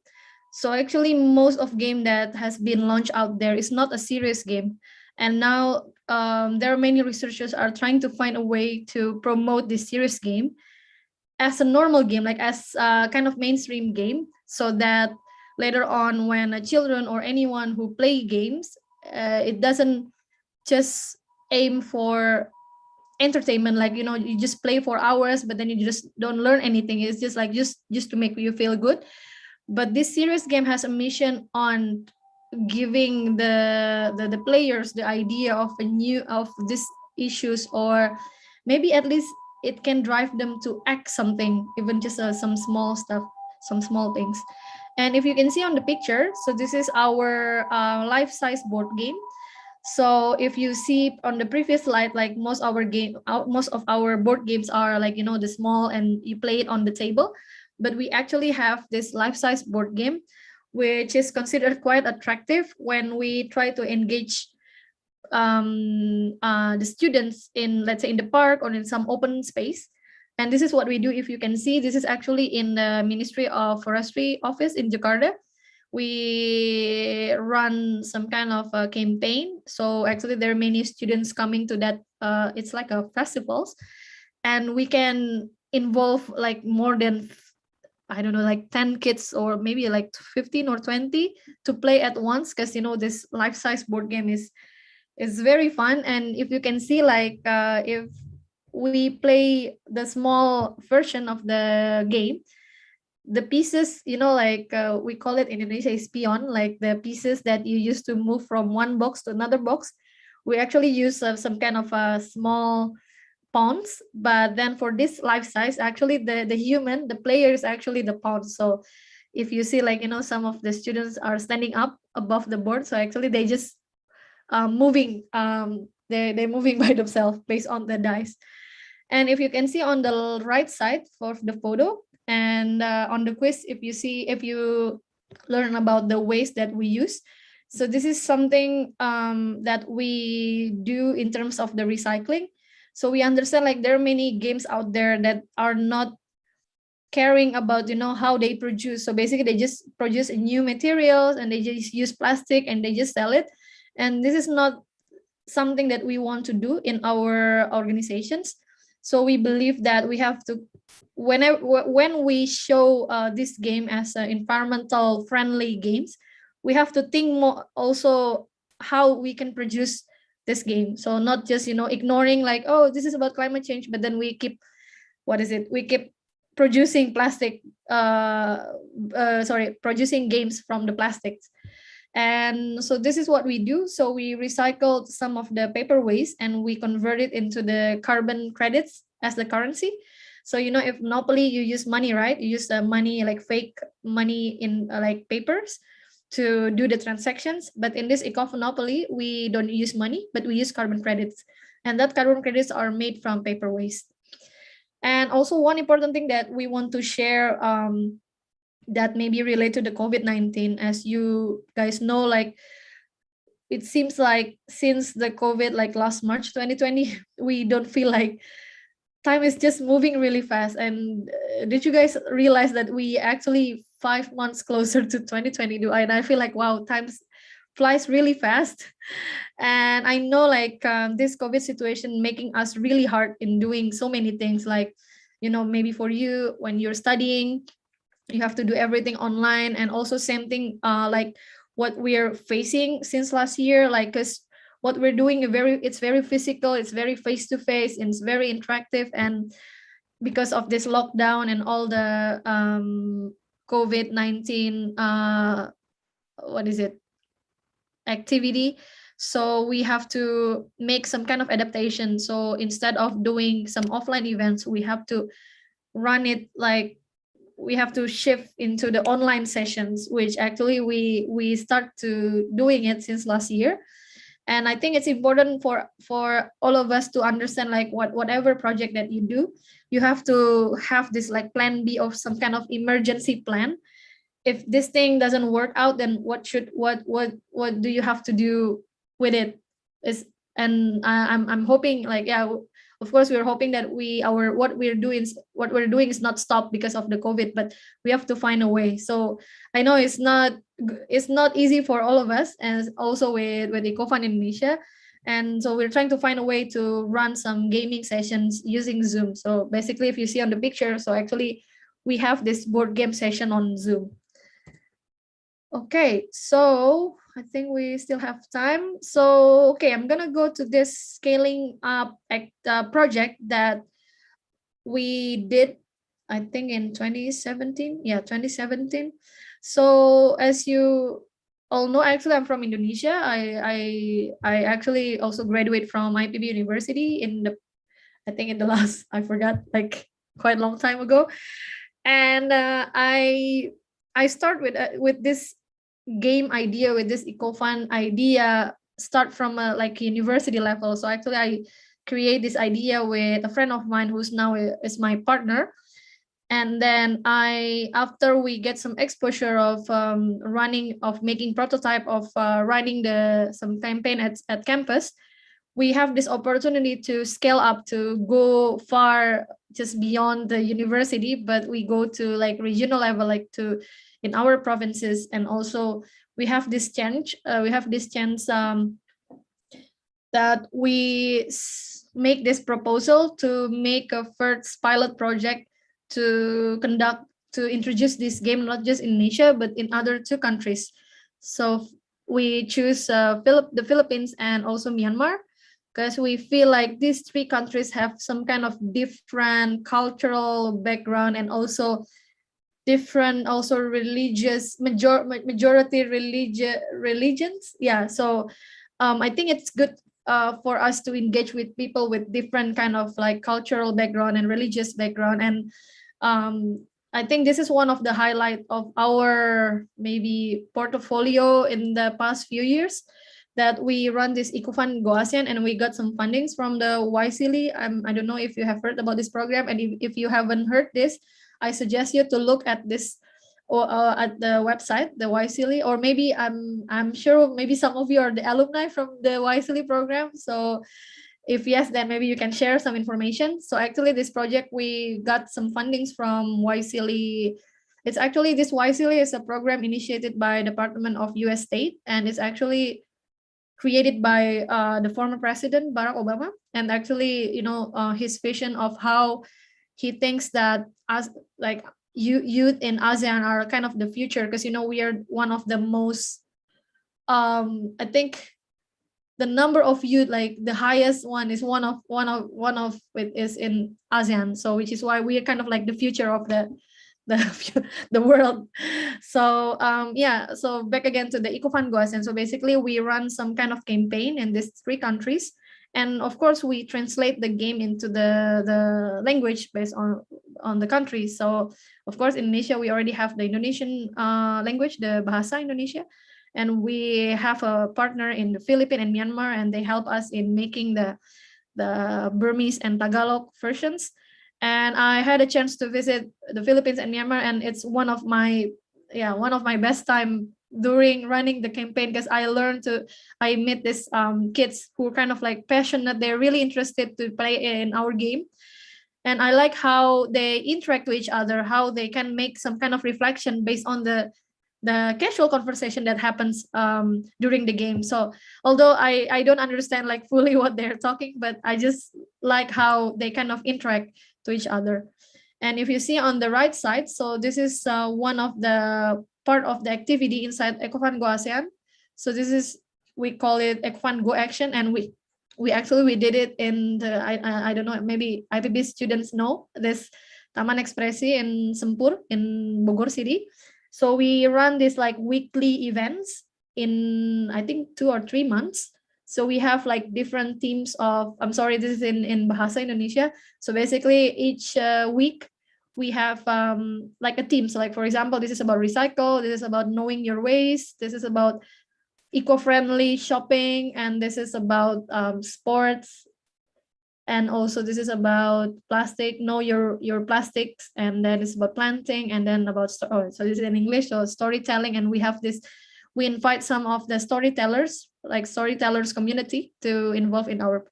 S2: So actually most of game that has been launched out there is not a serious game, and now there are many researchers are trying to find a way to promote this serious game as a normal game, like as a kind of mainstream game, so that later on when children or anyone who play games, it doesn't just aim for entertainment, like you just play for hours but then you just don't learn anything. It's just like just to make you feel good. But this serious game has a mission on giving the players the idea of these issues, or maybe at least it can drive them to act something, even just some small stuff, some small things. And if you can see on the picture, so this is our life-size board game. So if you see on the previous slide, like most of our board games are like, the small and you play it on the table, but we actually have this life-size board game, which is considered quite attractive when we try to engage the students in, let's say, in the park or in some open space. And this is what we do. If you can see, this is actually in the Ministry of Forestry office in Jakarta. We run some kind of a campaign. So actually there are many students coming to that. It's like a festivals, and we can involve like more than, I don't know, like 10 kids or maybe like 15 or 20 to play at once, because this life-size board game is very fun. And if you can see, like if we play the small version of the game, the pieces, like we call it in Indonesia is pion, like the pieces that you use to move from one box to another box. We actually use some kind of small pawns, but then for this life size, actually the player is actually the pawn. So if you see, like, some of the students are standing up above the board, so actually they just moving, they're moving by themselves based on the dice. And if you can see on the right side for the photo, and on the quiz, if you learn about the waste that we use. So this is something that we do in terms of the recycling. So we understand, like, there are many games out there that are not caring about how they produce. So basically they just produce new materials and they just use plastic and they just sell it. And this is not something that we want to do in our organizations. So we believe that we have to, when we show this game as environmental friendly games, we have to think more also how we can produce this game. So not just ignoring, like, oh, this is about climate change, but then we keep producing plastic, producing games from the plastics. And so this is what we do. So we recycled some of the paper waste and we convert it into the carbon credits as the currency. So if Monopoly, you use money, right? You use the money, like fake money in like papers to do the transactions. But in this Eco Funopoli, we don't use money, but we use carbon credits. And that carbon credits are made from paper waste. And also one important thing that we want to share, that may be related to COVID-19, as you guys know, like, it seems like since the COVID, like last March 2020, we don't feel like time is just moving really fast. And did you guys realize that we actually 5 months closer to 2022? And I feel like, wow, time flies really fast. And I know, like, this COVID situation making us really hard in doing so many things, like, maybe for you when you're studying, you have to do everything online. And also same thing, like what we're facing since last year, like, because what we're doing it's very physical, it's very face-to-face, and it's very interactive. And because of this lockdown and all the COVID-19 activity, so we have to make some kind of adaptation. So instead of doing some offline events, we have to run it, like, we have to shift into the online sessions, which actually we start to doing it since last year. And I think it's important for all of us to understand, like, whatever project that you do, you have to have this, like, plan B of some kind of emergency plan. If this thing doesn't work out, then what do you have to do with it? I'm hoping, like, yeah, of course we're hoping that what we're doing is not stopped because of the COVID, but we have to find a way. So I know it's not easy for all of us, and also with EcoFun Indonesia. And so we're trying to find a way to run some gaming sessions using Zoom. So basically, if you see on the picture, so actually we have this board game session on Zoom. Okay, so I think we still have time. So, okay, I'm gonna go to this scaling up project that we did, I think in 2017. Yeah, 2017. So as you although actually I'm from Indonesia, I actually also graduate from IPB University in the, I think in the last, I forgot, like quite a long time ago. And I start with this game idea, with this EcoFun idea, start from a like university level. So actually I create this idea with a friend of mine who's now is my partner. And then after we get some exposure of making prototype of running some campaign at campus, we have this opportunity to scale up, to go far, just beyond the university, but we go to like regional level, like to in our provinces. And also we have this chance that we make this proposal to make a first pilot project to introduce this game not just in Indonesia but in other two countries. So we choose the Philippines and also Myanmar, because we feel like these three countries have some kind of different cultural background, and also different also religious majority religions. Yeah, so I think it's good for us to engage with people with different kind of like cultural background and religious background. And I think this is one of the highlight of our maybe portfolio in the past few years, that we run this EcoFund Go ASEAN, and we got some fundings from the YSEAL. I don't know if you have heard about this program, and if you haven't heard this, I suggest you to look at this, or at the website, the YSEAL, or maybe I'm sure maybe some of you are the alumni from the YSEAL program. So if yes, then maybe you can share some information. So actually this project, we got some fundings from YSEAL. It's actually, this YSEAL is a program initiated by Department of US State, and it's actually created by the former president Barack Obama. And actually, his vision of how he thinks that as like youth in ASEAN are kind of the future, because we are one of the most I think the number of youth, like the highest one is one of it is in ASEAN. So which is why we are kind of like the future of the the world. So yeah, so back again to the EcoFund Go ASEAN. So basically we run some kind of campaign in these three countries, and of course we translate the game into the language based on the country. So of course in Indonesia we already have the Indonesian language, the Bahasa Indonesia, and we have a partner in the Philippines and Myanmar, and they help us in making the Burmese and Tagalog versions. And I had a chance to visit the Philippines and Myanmar, and it's one of my best time during running the campaign, because I met these kids who are kind of like passionate. They're really interested to play in our game, and I like how they interact with each other, how they can make some kind of reflection based on the casual conversation that happens during the game. So although I don't understand like fully what they're talking, but I just like how they kind of interact to each other. And if you see on the right side, so this is one of the part of the activity inside EcoFund Go ASEAN. So this is, we call it EcoFund Go Action, and we did it in the I don't know, maybe IPB students know this Taman Ekspresi in Sempur in Bogor City. So we run this like weekly events in I think 2 or 3 months. So we have like different teams of, I'm sorry, this is in Bahasa Indonesia. So basically each week we have like a team. So like, for example, this is about recycle, this is about knowing your waste, this is about eco-friendly shopping, and this is about sports, and also this is about plastic, know your plastics, and then it's about planting, and then about so this is in English, so storytelling. And we invite some of the storytellers, like storytellers community, to involve in our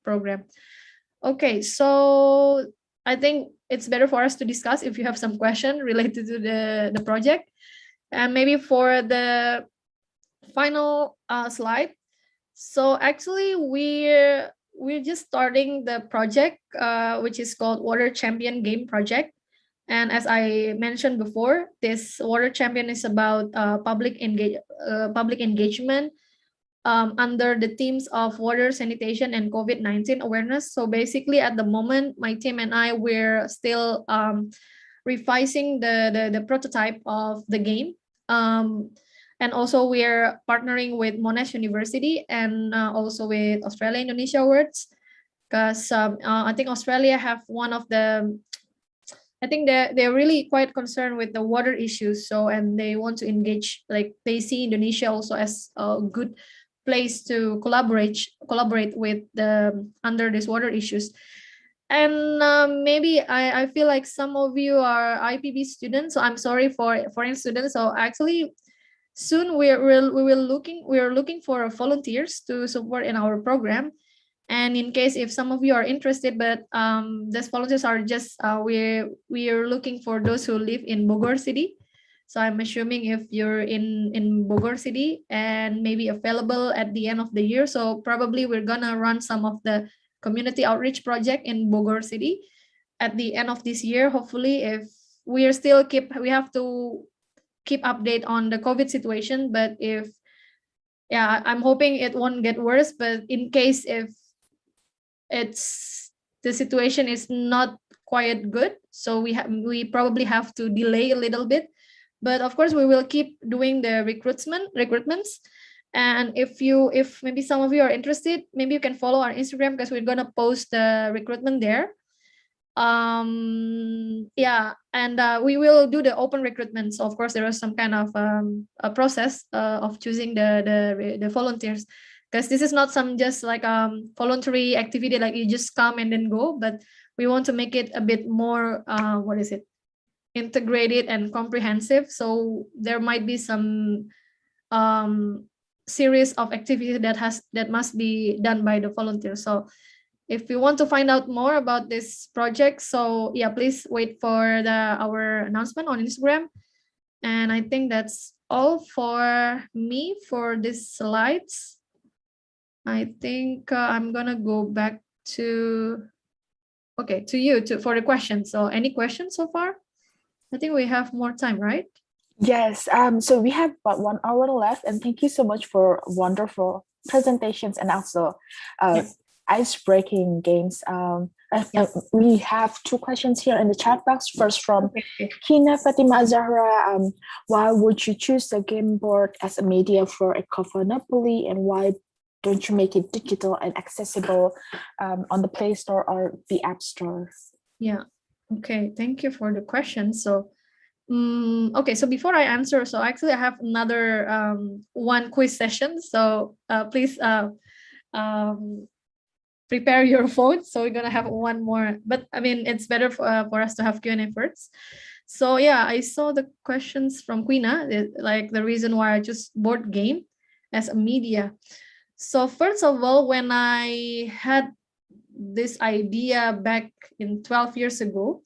S2: program. Okay, so I think it's better for us to discuss if you have some question related to the project. And maybe for the final slide. So actually we're just starting the project, which is called Water Champion Game Project. And as I mentioned before, this Water Champion is about public engagement under the themes of water, sanitation, and COVID-19 awareness. So basically, at the moment, my team and I, we're still revising the prototype of the game. And also we're partnering with Monash University and also with Australia Indonesia Awards, because I think Australia have one of the, I think they're really quite concerned with the water issues. So, and they want to engage, like they see Indonesia also as a good place to collaborate with the under these water issues. And maybe I feel like some of you are IPB students, so I'm sorry for foreign students. So actually, soon we're looking for volunteers to support in our program. And in case if some of you are interested, but these volunteers are just we are looking for those who live in Bogor City. So I'm assuming if you're in Bogor City and maybe available at the end of the year, so probably we're gonna run some of the community outreach project in Bogor City at the end of this year. Hopefully, if we are still we have to keep update on the COVID situation, but if, yeah, I'm hoping it won't get worse. But in case if the situation is not quite good, so we probably have to delay a little bit. But of course, we will keep doing the recruitments. And if maybe some of you are interested, maybe you can follow our Instagram, because we're gonna post the recruitment there. Yeah, and we will do the open recruitment. So of course there is some kind of a process of choosing the volunteers, because this is not some just like voluntary activity, like you just come and then go, but we want to make it a bit more integrated and comprehensive. So there might be some series of activities that must be done by the volunteers. So if you want to find out more about this project, so yeah, please wait for our announcement on Instagram. And I think that's all for me for these slides. I think I'm gonna go back to you for the questions. So any questions so far? I think we have more time, right?
S1: Yes, so we have about 1 hour left, and thank you so much for wonderful presentations and also ice-breaking games. We have 2 questions here in the chat box. First from Kina Fatima Zahra. Why would you choose the game board as a media for Eco Funopoli, and why don't you make it digital and accessible on the Play Store or the App Store?
S2: Yeah, okay, thank you for the question. So okay, so before I answer, so actually I have another one quiz session. So please prepare your phones. So we're gonna have one more, but I mean, it's better for us to have Q&A first. So yeah, I saw the questions from Quina, like the reason why I chose board game as a media. So first of all, when I had this idea back in 12 years ago,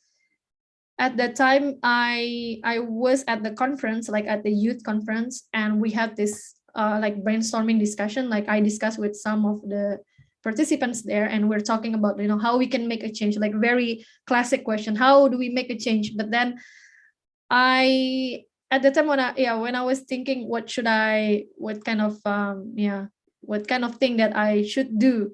S2: at that time I was at the conference, like at the youth conference, and we had this like brainstorming discussion. Like I discussed with some of the participants there, and we're talking about, you know, how we can make a change, like very classic question, how do we make a change? But then at the time when I was thinking what kind of thing that I should do,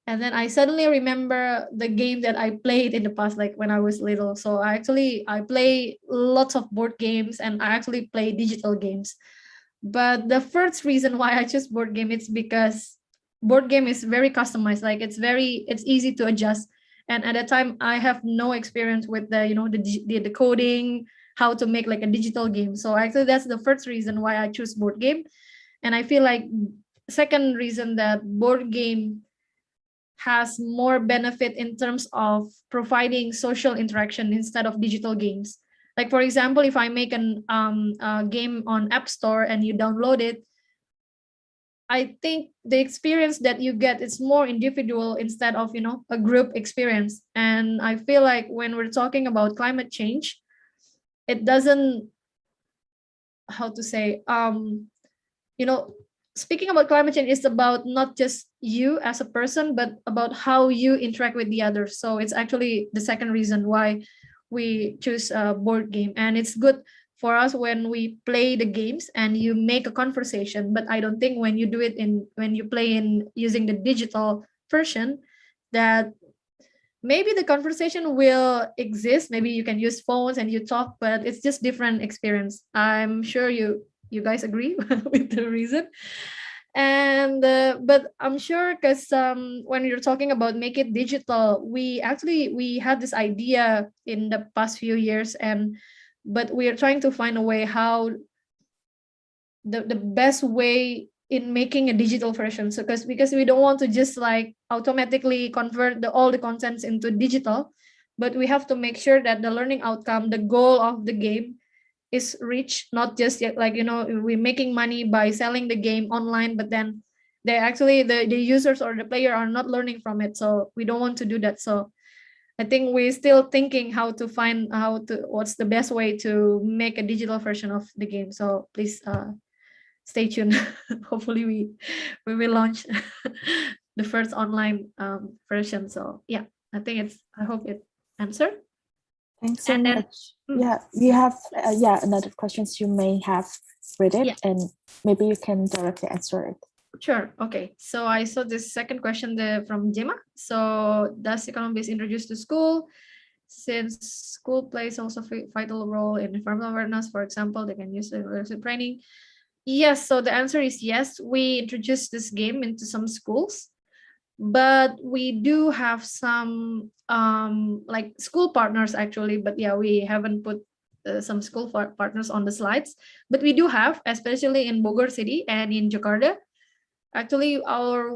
S2: and then I suddenly remember the game that I played in the past, like when I was little. So I play lots of board games, and I actually play digital games. But the first reason why I chose board game, it's because board game is very customized. Like it's easy to adjust. And at that time, I have no experience with the coding, how to make like a digital game. So actually, that's the first reason why I choose board game. And I feel like second reason that board game has more benefit in terms of providing social interaction instead of digital games. Like for example, if I make a game on App Store and you download it, I think the experience that you get is more individual instead of, a group experience. And I feel like when we're talking about climate change, it doesn't, how to say, speaking about climate change is about not just you as a person, but about how you interact with the others. So it's actually the second reason why we choose a board game. And it's good for us when we play the games and you make a conversation. But I don't think when you play in using the digital version, that maybe the conversation will exist. Maybe you can use phones and you talk, but it's just different experience. I'm sure you guys agree with the reason. And but I'm sure because when you're talking about make it digital, we had this idea in the past few years, and but we are trying to find a way how the best way in making a digital version. So because we don't want to just like automatically convert all the contents into digital, but we have to make sure that the learning outcome, the goal of the game, is reached, not just yet like we're making money by selling the game online, but then they actually the users or the player are not learning from it. So we don't want to do that. So I think we're still thinking what's the best way to make a digital version of the game. So please stay tuned. Hopefully we will launch the first online version. So yeah, I hope it answered.
S1: Thanks so
S2: And then-
S1: much. Yeah, we have another questions you may have read it, and maybe you can directly answer it.
S2: Sure. Okay. So I saw this second question from Gemma. So does economics introduced to school? Since school plays also vital role in environmental awareness, for example, they can use leadership training. Yes. So the answer is yes. We introduced this game into some schools, but we do have some like school partners actually. But yeah, we haven't put some school partners on the slides. But we do have, especially in Bogor City and in Jakarta. Actually, our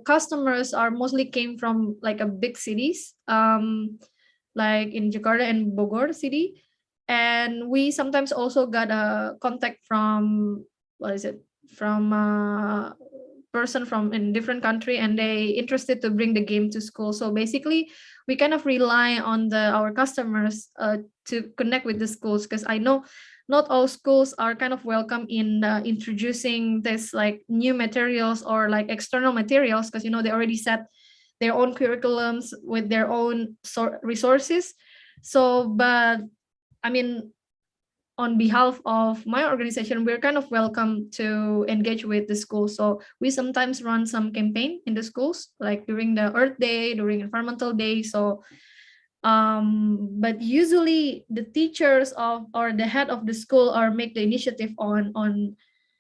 S2: customers are mostly came from like a big cities, like in Jakarta and Bogor City, and we sometimes also got a contact from from a person from in different country, and they interested to bring the game to school. So basically, we kind of rely on our customers to connect with the schools, because I know not all schools are kind of welcome in introducing this like new materials or like external materials, because they already set their own curriculums with their own resources. So but I mean, on behalf of my organization, we're kind of welcome to engage with the schools. So we sometimes run some campaign in the schools, like during the Earth Day, during Environmental Day. So but usually the teachers or the head of the school are make the initiative on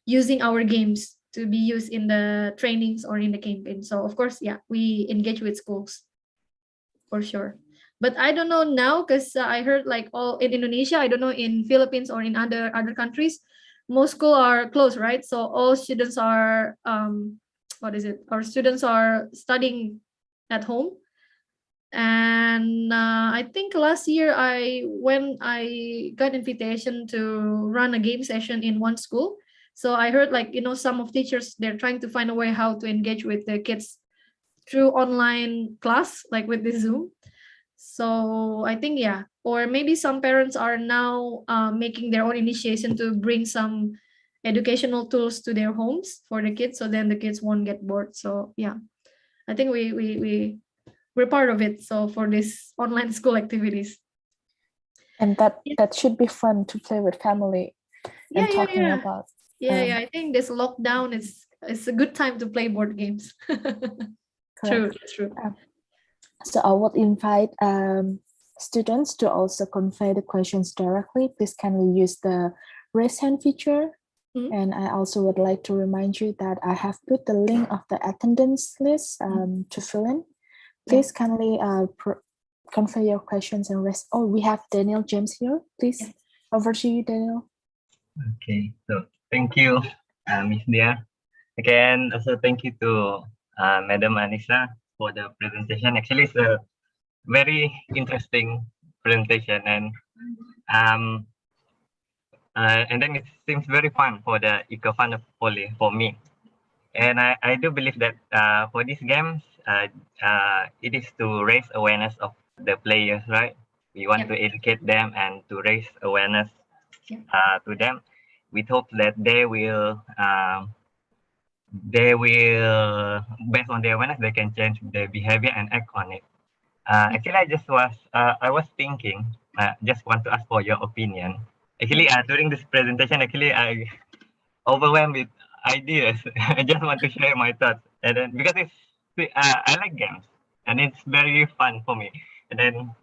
S2: using our games to be used in the trainings or in the campaign. So of course, yeah, we engage with schools for sure. But I don't know now, because I heard like all in Indonesia, I don't know in Philippines or in other countries, most schools are closed, right? So all students are our students are studying at home. And I think last year when I got invitation to run a game session in one school. So I heard like some of teachers, they're trying to find a way how to engage with the kids through online class, like with the Zoom. So I think or maybe some parents are now making their own initiation to bring some educational tools to their homes for the kids, so then the kids won't get bored. So yeah, I think we're part of it. So for this online school activities,
S1: and that should be fun to play with family and talking about.
S2: I think this lockdown is a good time to play board games. True.
S1: So I would invite students to also convey the questions directly. Please kindly use the raise hand feature. And I also would like to remind you that I have put the link of the attendance list to fill in. Please kindly convey your questions and rest. Oh, we have Daniel James here. Please, over to you, Daniel.
S5: Okay, so thank you, Miss Dia. Again, also thank you to Madam Anissa for the presentation. Actually, it's a very interesting presentation, and then it seems very fun for the Eco Funopoli for me. And I do believe that for these games, it is to raise awareness of the players, right? We want to educate them and to raise awareness to them. We hope that they will, based on their awareness, they can change their behavior and act on it. Actually, I was thinking, just want to ask for your opinion. Actually, during this presentation, actually, I overwhelmed with ideas. I just want to share my thoughts, and then because I like games and it's very fun for me. And then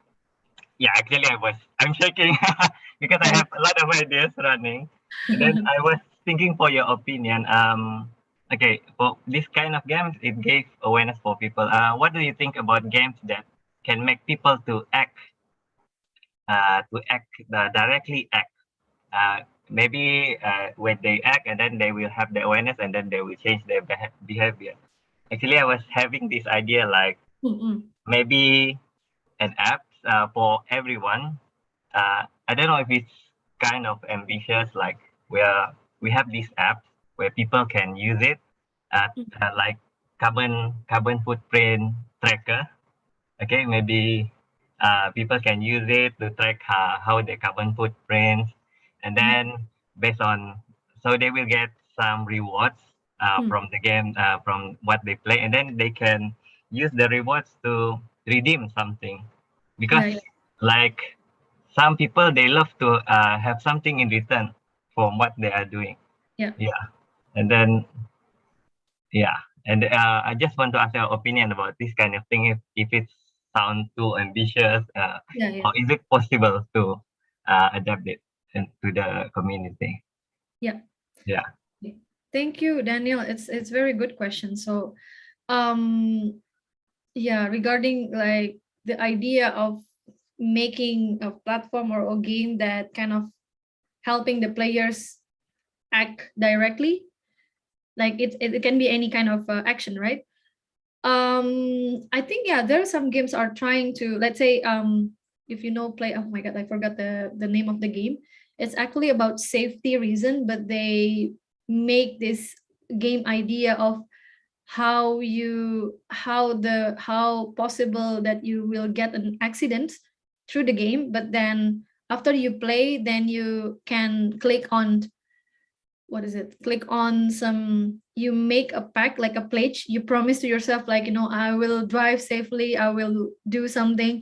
S5: Yeah, actually I'm shaking because I have a lot of ideas running. And then I was thinking for your opinion. Okay, for this kind of games, it gave awareness for people. What do you think about games that can make people to act, directly act? Maybe when they act, and then they will have the awareness, and then they will change their behavior. Actually, I was having this idea like maybe an app for everyone. I don't know if it's kind of ambitious, like where we have this app where people can use it, like carbon footprint tracker. Okay, maybe people can use it to track how the carbon footprints, and then based on, so they will get some rewards from the game, from what they play, and then they can use the rewards to redeem something, because like some people, they love to have something in return from what they are doing. Yeah, and then yeah, and I just want to ask your opinion about this kind of thing. If it sounds too ambitious, or is it possible to adapt it to the community?
S2: Yeah.
S5: Yeah.
S2: Thank you, Daniel. It's very good question. So, yeah, regarding like the idea of making a platform or a game that kind of helping the players act directly, like it can be any kind of action, right? I think there are some games are trying to, let's say, if you know play, oh my god, I forgot the name of the game. It's actually about safety reason, but they make this game idea of how possible that you will get an accident through the game, but then after you play, then you can click on, what is it, click on some, you make a pact, like a pledge, you promise to yourself, like, I will drive safely, I will do something.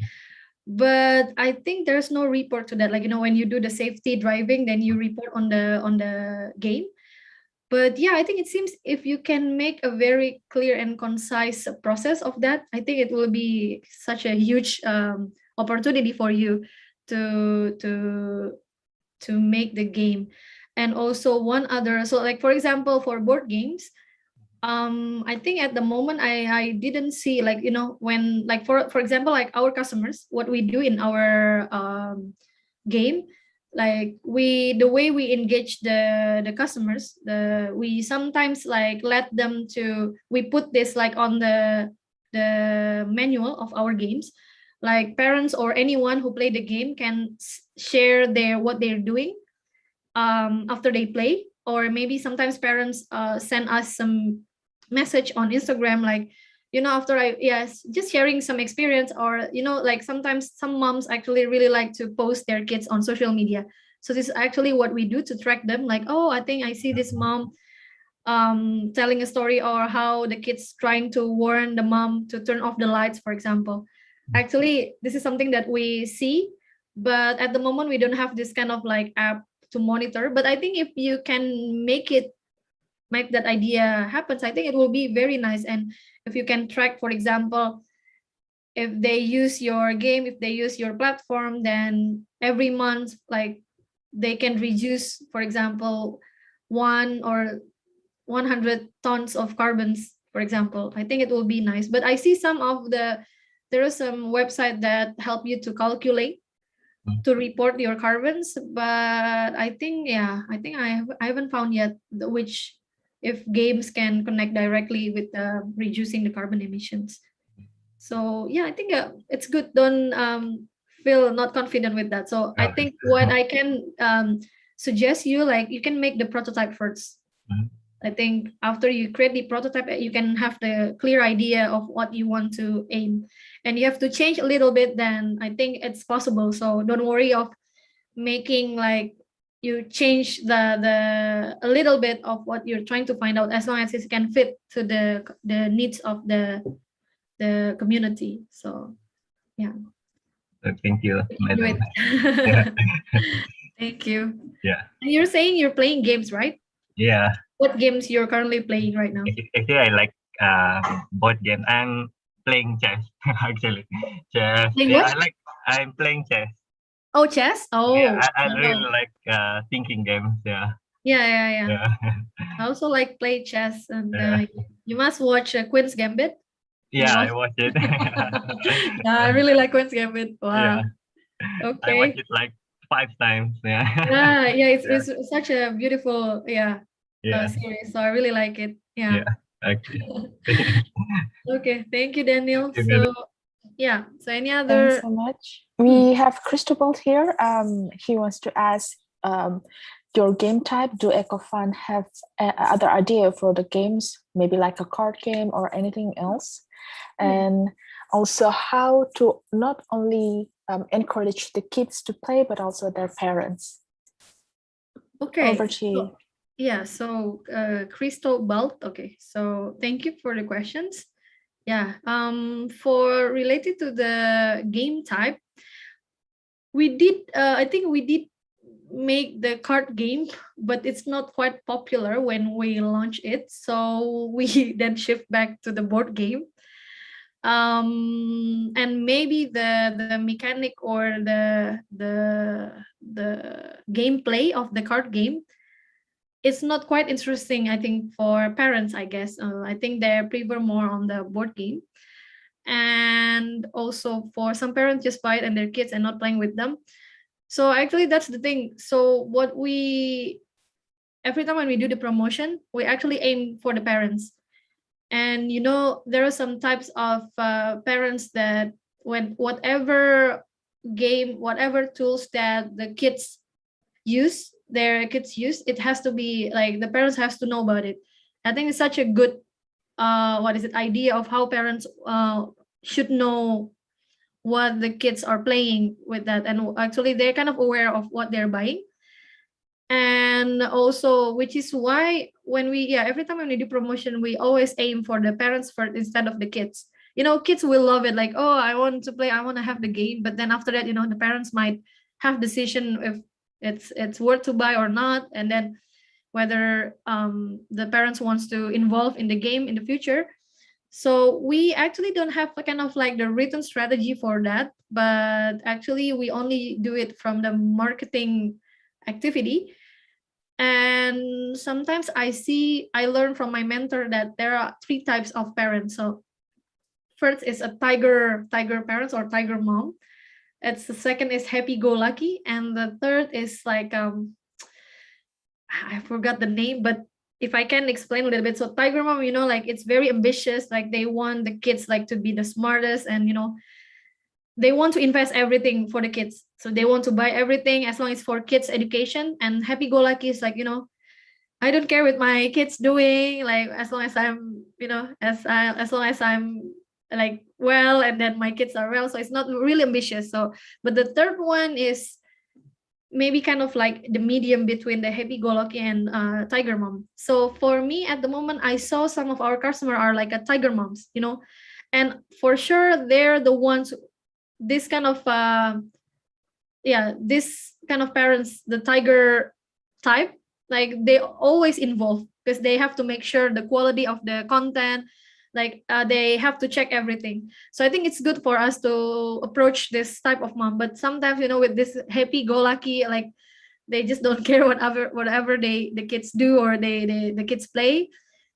S2: But I think there's no report to that, like, when you do the safety driving, then you report on the game. But yeah, I think it seems if you can make a very clear and concise process of that, I think it will be such a huge opportunity for you to make the game. And also one other, so like for example, for board games, I think at the moment I didn't see, like, when, like, for example, like our customers, what we do in our game, like the way we engage the customers, we sometimes like let them to, we put this like on the manual of our games, like parents or anyone who play the game can share what they're doing after they play. Or maybe sometimes parents send us some message on Instagram, like, after just sharing some experience. Or like sometimes some moms actually really like to post their kids on social media. So this is actually what we do to track them, like, oh, I think I see this mom telling a story, or how the kids trying to warn the mom to turn off the lights, for example. Actually, this is something that we see, but at the moment we don't have this kind of like app to monitor. But I think if you can make that idea happens, I think it will be very nice. And if you can track, for example, if they use your game, if they use your platform, then every month, like, they can reduce, for example, 100 tons of carbons, for example. I think it will be nice. But I see there are some website that help you to calculate, to report your carbons. But I think I haven't found yet which, if games can connect directly with reducing the carbon emissions. So yeah, I think it's good. Don't feel not confident with that. So I think what I can suggest you, like, you can make the prototype first. I think after you create the prototype, you can have the clear idea of what you want to aim, and you have to change a little bit, then I think it's possible. So don't worry of making, like, you change the a little bit of what you're trying to find out, as long as it can fit to the needs of the community. So yeah.
S5: Thank you, madam.
S2: Thank you.
S5: Yeah.
S2: You're saying you're playing games, right?
S5: Yeah.
S2: What games you're currently playing right now?
S5: Actually, I like board game. I'm playing chess actually. Chess.
S2: Playing
S5: Yeah,
S2: what?
S5: I'm playing chess.
S2: Oh, chess.
S5: Yeah,
S2: Oh,
S5: I really
S2: wow.
S5: like thinking games. Yeah,
S2: Yeah.
S5: yeah,
S2: I also like play chess, and
S5: yeah.
S2: you must watch Queen's Gambit. You
S5: Yeah, I
S2: watch?
S5: watch it.
S2: Yeah, I really like Queen's Gambit.
S5: Yeah,
S2: Wow.
S5: I watch
S2: Okay.
S5: it like 5 times. Yeah,
S2: Yeah,
S5: yeah,
S2: it's such a beautiful
S5: yeah,
S2: series. So I really like it. Yeah.
S5: yeah. Okay.
S2: Okay. Thank you, Daniel.
S5: You know,
S2: So yeah. So any
S1: Thanks
S2: other?
S1: so much.
S2: Hmm.
S1: We have Cristobal here. He wants to ask your game type. Do EcoFun have other idea for the games? Maybe like a card game or anything else? And also how to not only encourage the kids to play, but also their parents.
S2: Okay.
S1: Over to you.
S2: Yeah, so Crystal Belt. Okay, so thank you for the questions. Yeah, for related to the game type, we did. I think we did make the card game, but it's not quite popular when we launched it. So we then shift back to the board game. And maybe the mechanic or the gameplay of the card game, it's not quite interesting, I think, for parents, I guess. I think they prefer more on the board game. And also for some parents just buy it and their kids and not playing with them. So actually that's the thing. So what we, every time when we do the promotion, we actually aim for the parents. And there are some types of parents that when whatever game, whatever tools that their kids use, it has to be like the parents has to know about it. I think it's such a good idea of how parents should know what the kids are playing with that, and actually they're kind of aware of what they're buying. And also, which is why when we every time when we do promotion, we always aim for the parents first instead of the kids. Kids will love it, like, oh, I want to play, I want to have the game, but then after that, the parents might have decision if it's worth to buy or not, and then whether the parents wants to involve in the game in the future. So we actually don't have a kind of like the written strategy for that, but actually we only do it from the marketing activity. And sometimes I learn from my mentor that there are 3 types of parents. So first is a tiger parents or tiger mom. It's the second is happy-go-lucky, and the third is like I forgot the name, but if I can explain a little bit. So tiger mom, like it's very ambitious, like they want the kids like to be the smartest, and they want to invest everything for the kids. So they want to buy everything as long as for kids education. And happy-go-lucky is like, I don't care what my kids doing, like as long as I'm, as long as I'm like well, and then my kids are well. So it's not really ambitious. So, but the third one is maybe kind of like the medium between the happy-go-lucky and tiger mom. So for me at the moment, I saw some of our customers are like a tiger moms, and for sure they're the ones, this kind of this kind of parents, the tiger type, like they always involve because they have to make sure the quality of the content, like they have to check everything. So I think it's good for us to approach this type of mom. But sometimes with this happy-go-lucky, like they just don't care whatever the kids do or the kids play.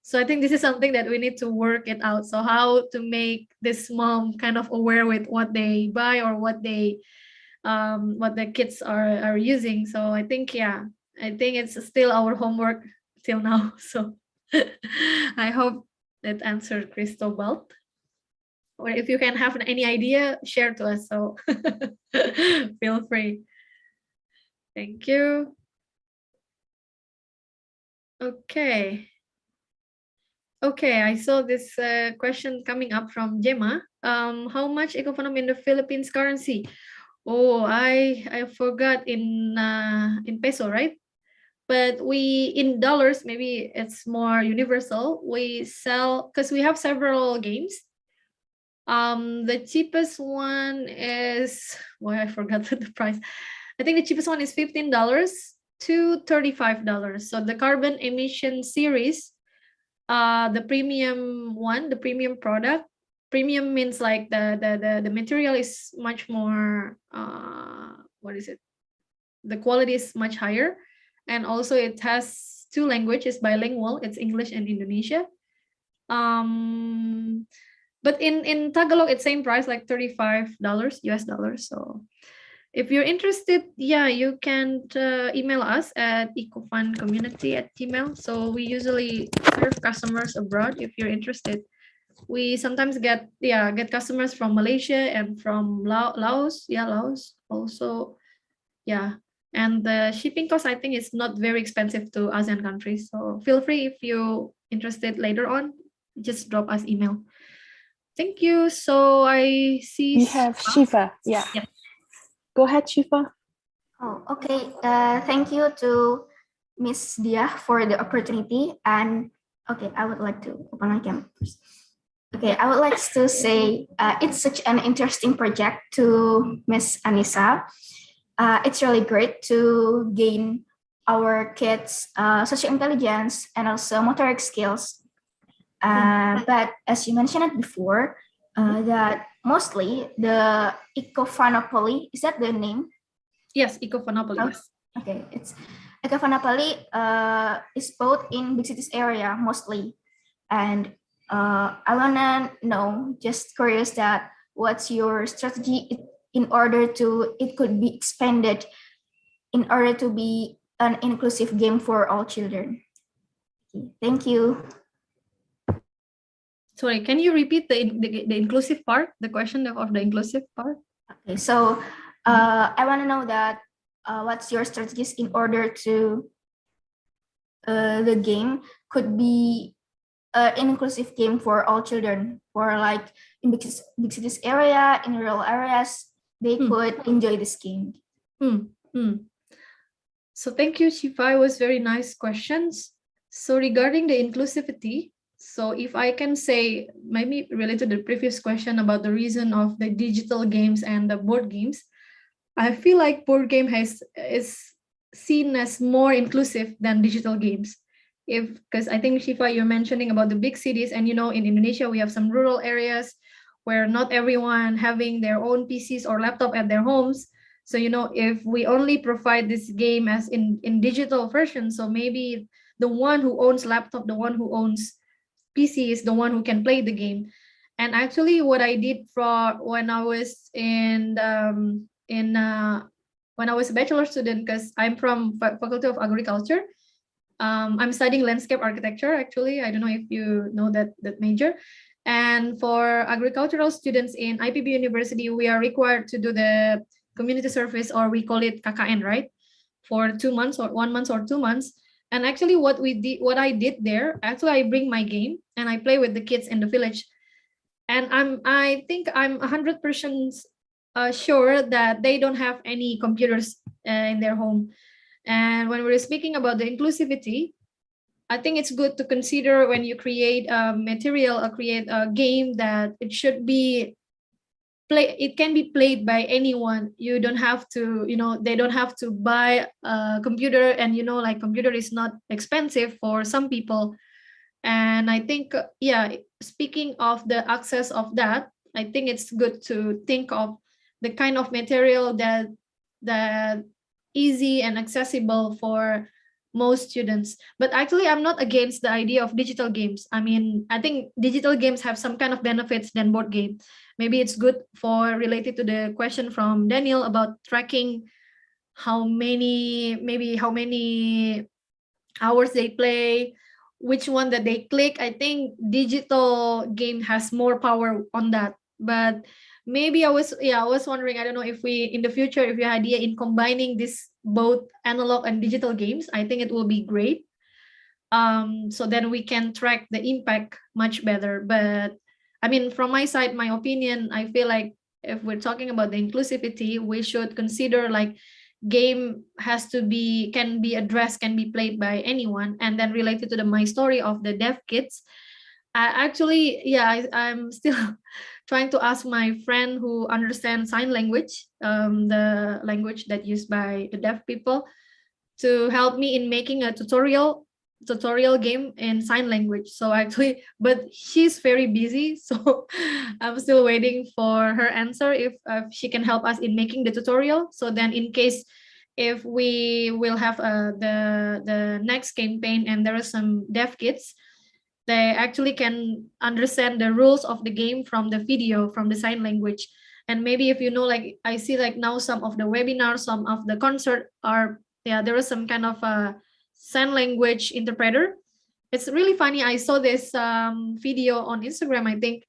S2: So I think this is something that we need to work it out. So how to make this mom kind of aware with what they buy or what the kids are using. So I think it's still our homework till now. So I hope that answered Cristobal. Or if you can have any idea, share to us. So feel free. Thank you. Okay. Okay, I saw this question coming up from Gemma. How much Eco Funopoli in the Philippines currency? Oh, I forgot in peso, right? But we in dollars, maybe it's more universal. We sell because we have several games. The cheapest one is, well, I forgot the price. I think the cheapest one is $15 to $35. So the carbon emission series, the premium one, the premium product, Premium means like the material is much more, what is it? The quality is much higher. And also it has 2 languages, bilingual, it's English and Indonesia. But in Tagalog, it's same price, like $35 US dollars. So if you're interested, yeah, you can email us at ecofuncommunity@gmail. So we usually serve customers abroad. If you're interested, we sometimes get customers from Malaysia and from Laos. Yeah, Laos also. Yeah, and the shipping cost, I think, is not very expensive to ASEAN countries. So feel free, if you interested later on, just drop us email. Thank you. So I see
S1: We have Shiva. Yeah.
S2: Yeah.
S1: Go ahead, Shiva.
S6: Oh, okay. Thank you to Miss Dia for the opportunity. And okay, I would like to open my camera first. Okay, I would like to say it's such an interesting project to Miss Anissa. It's really great to gain our kids' social intelligence and also motoric skills. But as you mentioned it before, that mostly the Eco Funopoli, is that the name?
S2: Yes, Eco Funopoli.
S6: Oh,
S2: Yes.
S6: okay, it's Eco Funopoli is both in big cities area mostly, and I wanna know, just curious, that what's your strategy in order to it could be expanded in order to be an inclusive game for all children. Okay, thank you.
S2: Sorry, can you repeat the inclusive part, the question of the inclusive part?
S6: Okay, so I want to know that what's your strategies in order to the game could be an inclusive game for all children, for like in big cities area, in rural areas, they could enjoy this game.
S2: So thank you, Shifa. It was very nice questions. So regarding the inclusivity, so if I can say, maybe related to the previous question about the reason of the digital games and the board games, I feel like board game is seen as more inclusive than digital games. Because I think, Shifa, you're mentioning about the big cities, and in Indonesia we have some rural areas where not everyone having their own PCs or laptop at their homes. So if we only provide this game as in digital version, so maybe the one who owns laptop, the one who owns PC is the one who can play the game. And actually, what I did for when I was when I was a bachelor student, because I'm from Faculty of Agriculture, I'm studying landscape architecture. Actually, I don't know if you know that major. And for agricultural students in IPB University, we are required to do the community service, or we call it KKN, right? For 2 months or 1 month or 2 months. And actually what I did there, actually I bring my game and I play with the kids in the village. And I think I'm 100% sure that they don't have any computers in their home. And when we're speaking about the inclusivity, I think it's good to consider when you create a material or create a game that it should be it can be played by anyone. You don't have to, they don't have to buy a computer, and like computer is not expensive for some people. And I think, speaking of the access of that, I think it's good to think of the kind of material that easy and accessible for most students. But actually, I'm not against the idea of digital games. I mean, I think digital games have some kind of benefits than board game. Maybe it's good for related to the question from Daniel about tracking how many hours they play, which one that they click. I think digital game has more power on that. But maybe I was wondering, I don't know if we in the future, if you have idea in combining this both analog and digital games, I think it will be great. So then we can track the impact much better. But I mean, from my side, my opinion, I feel like if we're talking about the inclusivity, we should consider like game can be addressed, can be played by anyone. And then related to my story of the deaf kids, I'm still trying to ask my friend who understands sign language, the language that used by the deaf people, to help me in making a tutorial tutorial game in sign language. So actually, but she's very busy, so I'm still waiting for her answer if she can help us in making the tutorial. So then in case if we will have the next campaign and there are some deaf kids, they actually can understand the rules of the game from the video, from the sign language. And maybe if you know, like I see like now some of the webinars, some of the concert are, yeah, there is some kind of a sign language interpreter. It's really funny. I saw this video on Instagram. I think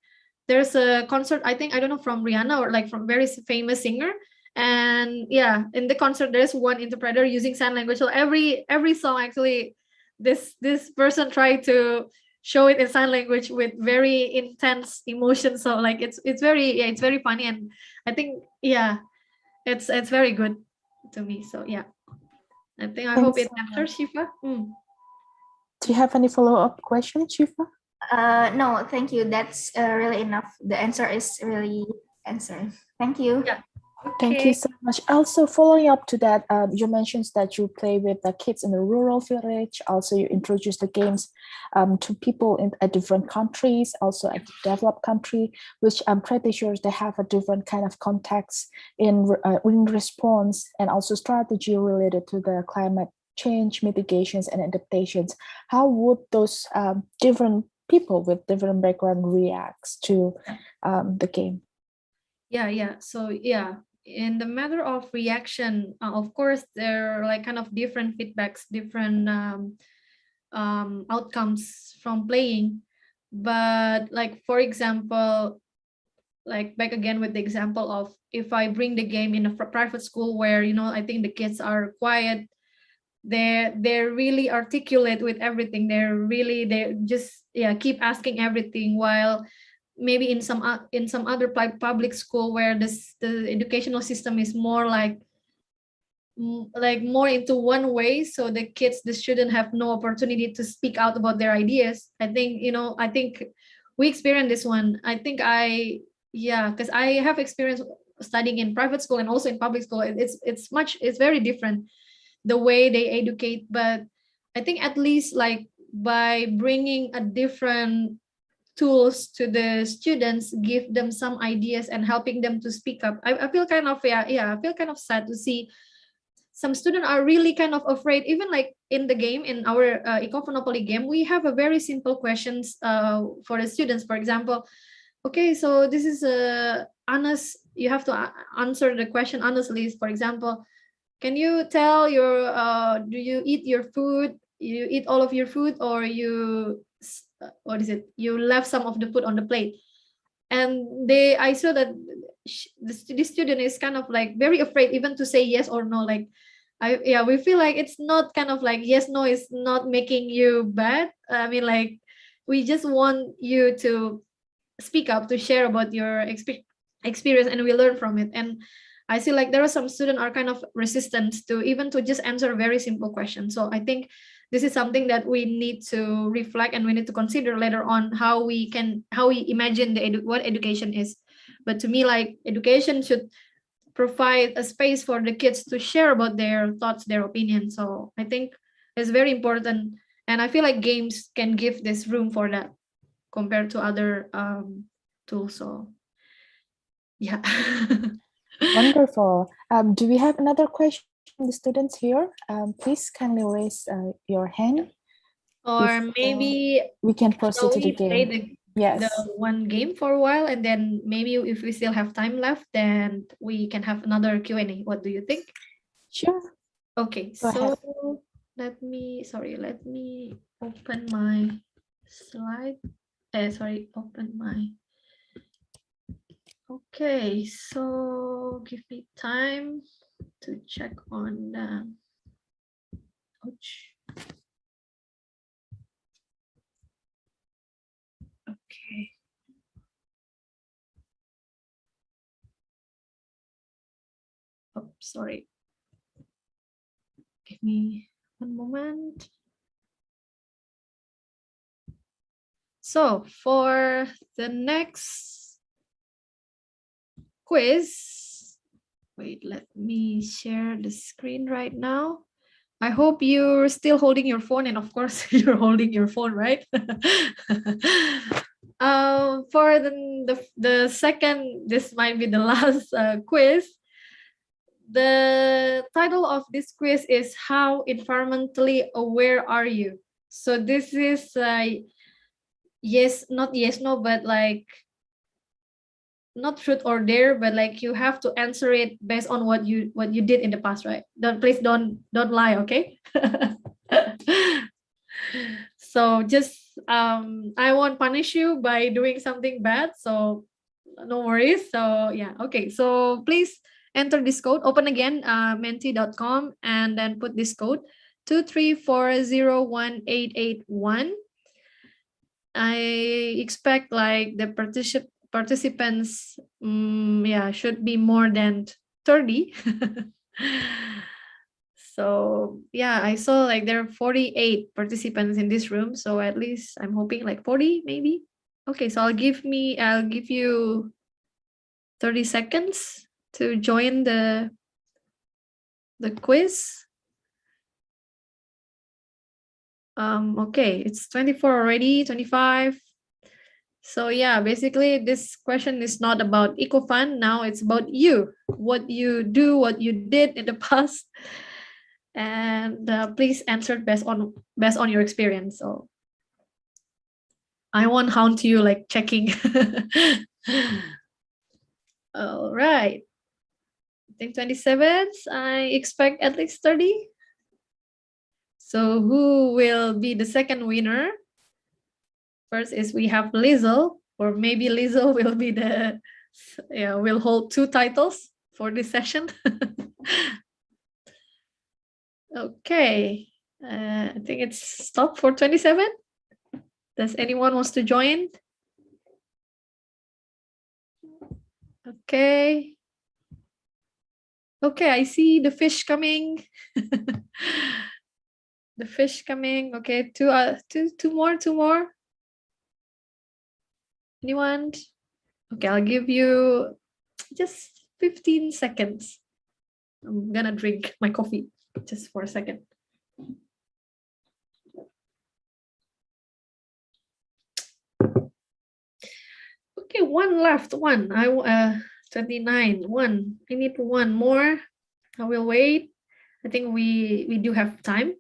S2: there's a concert, I think, I don't know, from Rihanna or like from very famous singer. And yeah, in the concert, there's one interpreter using sign language. So every song actually, this person tried to show it in sign language with very intense emotion. So like it's very, yeah, it's very funny. And I think, yeah, it's very good to me. So yeah, I think I hope it answers, Shifa.
S1: Do you have any follow-up questions, Shifa?
S6: No, thank you. That's really enough. The answer is really answered. Thank you.
S2: Yeah.
S1: Thank you so much. Also, following up to that, you mentioned that you play with the kids in the rural village. Also, you introduce the games to people at different countries, also at the developed country, which I'm pretty sure they have a different kind of context in response and also strategy related to the climate change mitigations and adaptations. How would those different people with different background react to the game?
S2: Yeah. So yeah, in the matter of reaction, of course, there are like kind of different feedbacks, different outcomes from playing. But like, for example, like back again with the example of if I bring the game in a private school where, you know, I think the kids are quiet, they're really articulate with everything. They just, yeah, keep asking everything, while maybe in some other public school where the educational system is more like more into one way, so the student have no opportunity to speak out about their ideas. I think, you know, I think we experienced this one. I think because I have experience studying in private school and also in public school. It's very different the way they educate, but I think at least like by bringing a different tools to the students, give them some ideas and helping them to speak up. I feel kind of, I feel kind of sad to see some students are really kind of afraid. Even like in the game, in our Eco Funopoli game, we have a very simple questions for the students. For example, okay, so this is honest, you have to answer the question honestly. For example, can you tell your do you eat your food, you eat all of your food, or you what is it, you left some of the food on the plate? And I saw that the student is kind of like very afraid even to say yes or no. Like we feel like it's not kind of like yes no is not making you bad. I mean, like, we just want you to speak up, to share about your experience, and we learn from it. And I see like there are some students are kind of resistant to even to just answer a very simple question. So I think this is something that we need to reflect and we need to consider later on how we imagine what education is. But to me, like, education should provide a space for the kids to share about their thoughts, their opinions. So I think it's very important, and I feel like games can give this room for that compared to other tools. So yeah.
S1: Wonderful. Do we have another question from the students here? Please kindly raise your hand.
S2: Or maybe
S1: we can proceed to the game.
S2: The one game for a while, and then maybe if we still have time left, then we can have another Q&A. What do you think?
S1: Sure.
S2: Okay,
S1: Go ahead.
S2: let me open my slide. Open my. Okay, so give me time to check on the. Ouch. Okay. Oh, sorry. Give me one moment. So for the next quiz, wait, let me share the screen right now. I hope you're still holding your phone, and of course you're holding your phone, right? For the second, this might be the last quiz. The title of this quiz is How Environmentally Aware Are You? So this is yes, not yes, no, but like not truth or dare, but like you have to answer it based on what you did in the past, right? Please don't lie, okay? So just I won't punish you by doing something bad, so no worries. So yeah, okay, so please enter this code, open again menti.com, and then put this code 234018881. I expect like the participants yeah, should be more than 30. So yeah, I saw like there are 48 participants in this room, so at least I'm hoping like 40 maybe. Okay, so I'll give you 30 seconds to join the quiz. Okay, it's 24 already, 25. So yeah, basically this question is not about EcoFun. Now it's about you, what you do, what you did in the past, and please answer based on your experience. So I won't hound you like checking. All right. I think 27. I expect at least 30. So who will be the second winner? First is we have Lizzle, or maybe Lizzle will be the will hold 2 titles for this session. Okay, I think it's stop for 27. Does anyone wants to join? Okay. Okay, I see the fish coming. The fish coming. Okay, two more. Anyone? Okay, I'll give you just 15 seconds. I'm gonna drink my coffee just for a second. Okay, one left. 29. One. I need one more. I will wait. I think we do have time.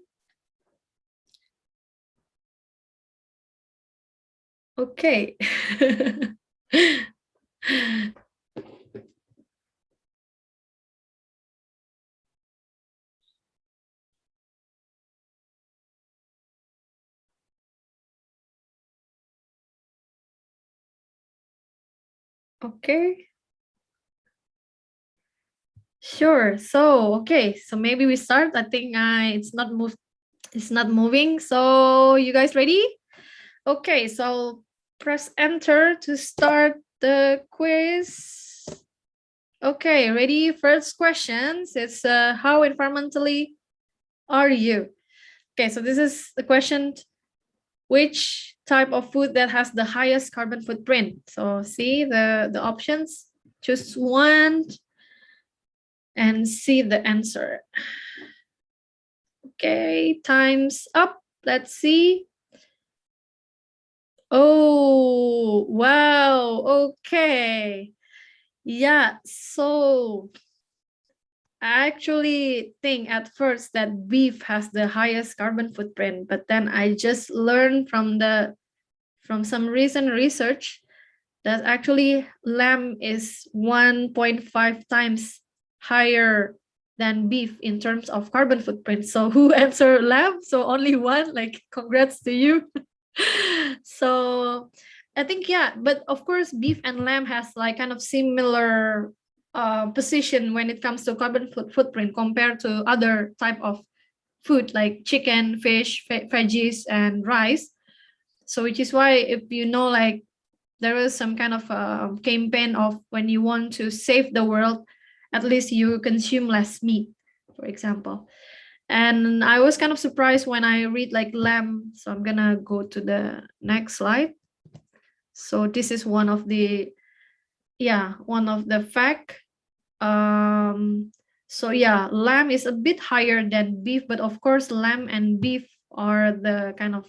S2: Okay. Okay. Sure. So, okay. So maybe we start. I think it's not moving. So, you guys ready? Okay. So, I'll press enter to start the quiz. Okay, ready? First question. It's how environmentally are you? Okay, so this is the question. Which type of food that has the highest carbon footprint? So see the options. Choose one and see the answer. Okay, time's up. Let's see. Oh, wow. Okay. Yeah, so I actually think at first that beef has the highest carbon footprint, but then I just learned from some recent research that actually lamb is 1.5 times higher than beef in terms of carbon footprint. So who answered lamb? So only one, like congrats to you. So I think, yeah, but of course beef and lamb has like kind of similar position when it comes to carbon footprint compared to other type of food like chicken, fish, veggies, and rice. So which is why, if you know, like there is some kind of campaign of when you want to save the world, at least you consume less meat, for example. And I was kind of surprised when I read like lamb. So I'm gonna go to the next slide. So this is one of the fact. So yeah, lamb is a bit higher than beef, but of course, lamb and beef are the kind of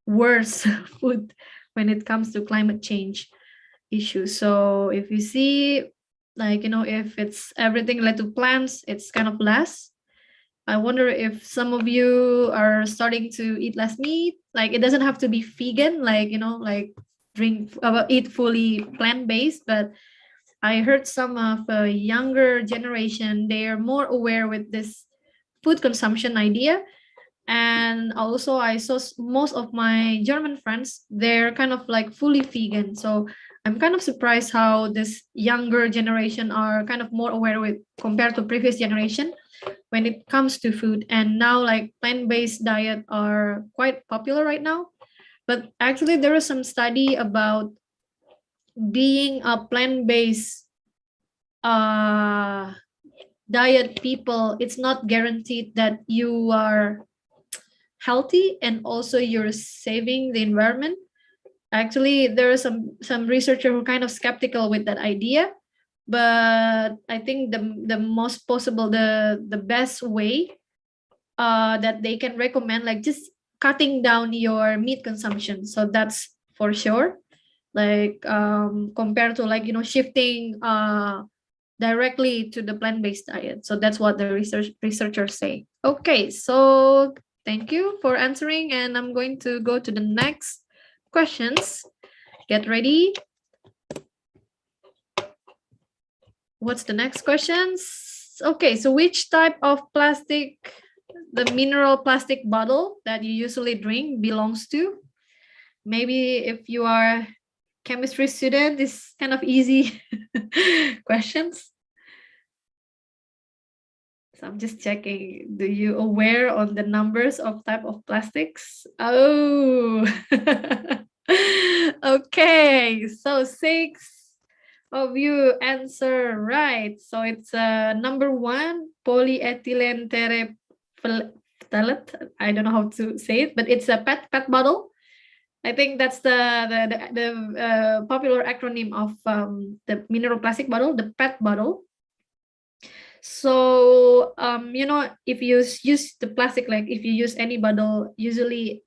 S2: worst food when it comes to climate change issues. So if you see, like, if it's everything related to plants, it's kind of less. I wonder if some of you are starting to eat less meat. Like, it doesn't have to be vegan, like, like eat fully plant-based, but I heard some of the younger generation, they are more aware with this food consumption idea. And also I saw most of my German friends, they're kind of like fully vegan. So I'm kind of surprised how this younger generation are kind of more aware with compared to previous generation when it comes to food. And now like plant-based diet are quite popular right now. But actually there is some study about being a plant-based diet people, it's not guaranteed that you are healthy and also you're saving the environment. Actually, there are some researchers who are kind of skeptical with that idea, but I think the most possible, the best way that they can recommend, like just cutting down your meat consumption. So that's for sure. Like compared to like shifting directly to the plant-based diet. So that's what the researchers say. Okay, so thank you for answering, and I'm going to go to the next questions. Get ready. What's the next questions? Okay, so which type of plastic the mineral plastic bottle that you usually drink belongs to? Maybe if you are chemistry student, this kind of easy questions. So I'm just checking. Do you aware on the numbers of type of plastics? Oh, okay. So 6 of you answer right. So it's number 1, polyethylene terephthalate. I don't know how to say it, but it's a PET bottle. I think that's the popular acronym of the mineral plastic bottle, the PET bottle. So if you use the plastic, like if you use any bottle, usually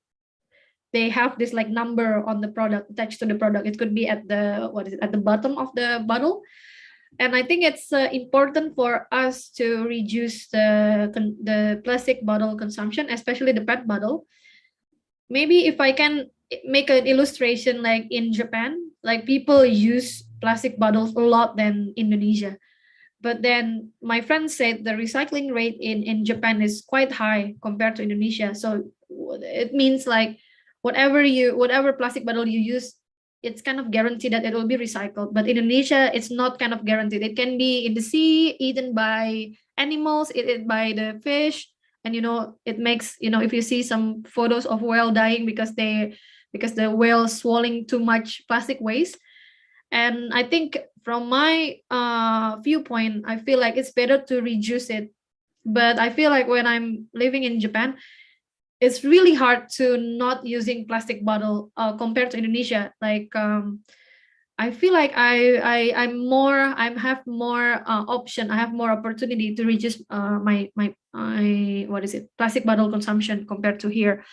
S2: they have this like number on the product attached to the product. It could be at the at the bottom of the bottle. And I think it's important for us to reduce the plastic bottle consumption, especially the PET bottle. Maybe if I can make an illustration, like in Japan, like people use plastic bottles a lot than Indonesia. But then my friend said the recycling rate in Japan is quite high compared to Indonesia. So it means like whatever plastic bottle you use, it's kind of guaranteed that it will be recycled. But in Indonesia, it's not kind of guaranteed. It can be in the sea, eaten by animals, eaten by the fish. And it makes, if you see some photos of whale dying because the whale swallowing too much plastic waste. And I think from my viewpoint, I feel like it's better to reduce it. But I feel like when I'm living in Japan, it's really hard to not using plastic bottle compared to Indonesia. Like I feel like I have more option. I have more opportunity to reduce my plastic bottle consumption compared to here.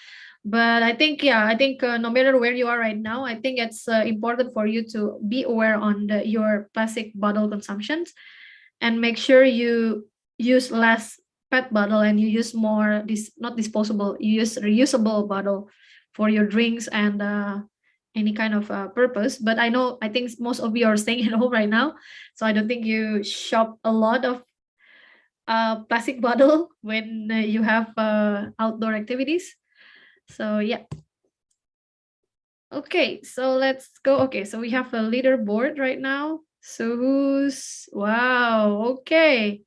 S2: But I think no matter where you are right now, I think it's important for you to be aware on your plastic bottle consumptions, and make sure you use less PET bottle and you use more not disposable, you use reusable bottle for your drinks and any kind of purpose. But I think most of you are staying at home right now, so I don't think you shop a lot of plastic bottle when you have outdoor activities. So yeah. Okay, so let's go. Okay, so we have a leaderboard right now. So wow, okay.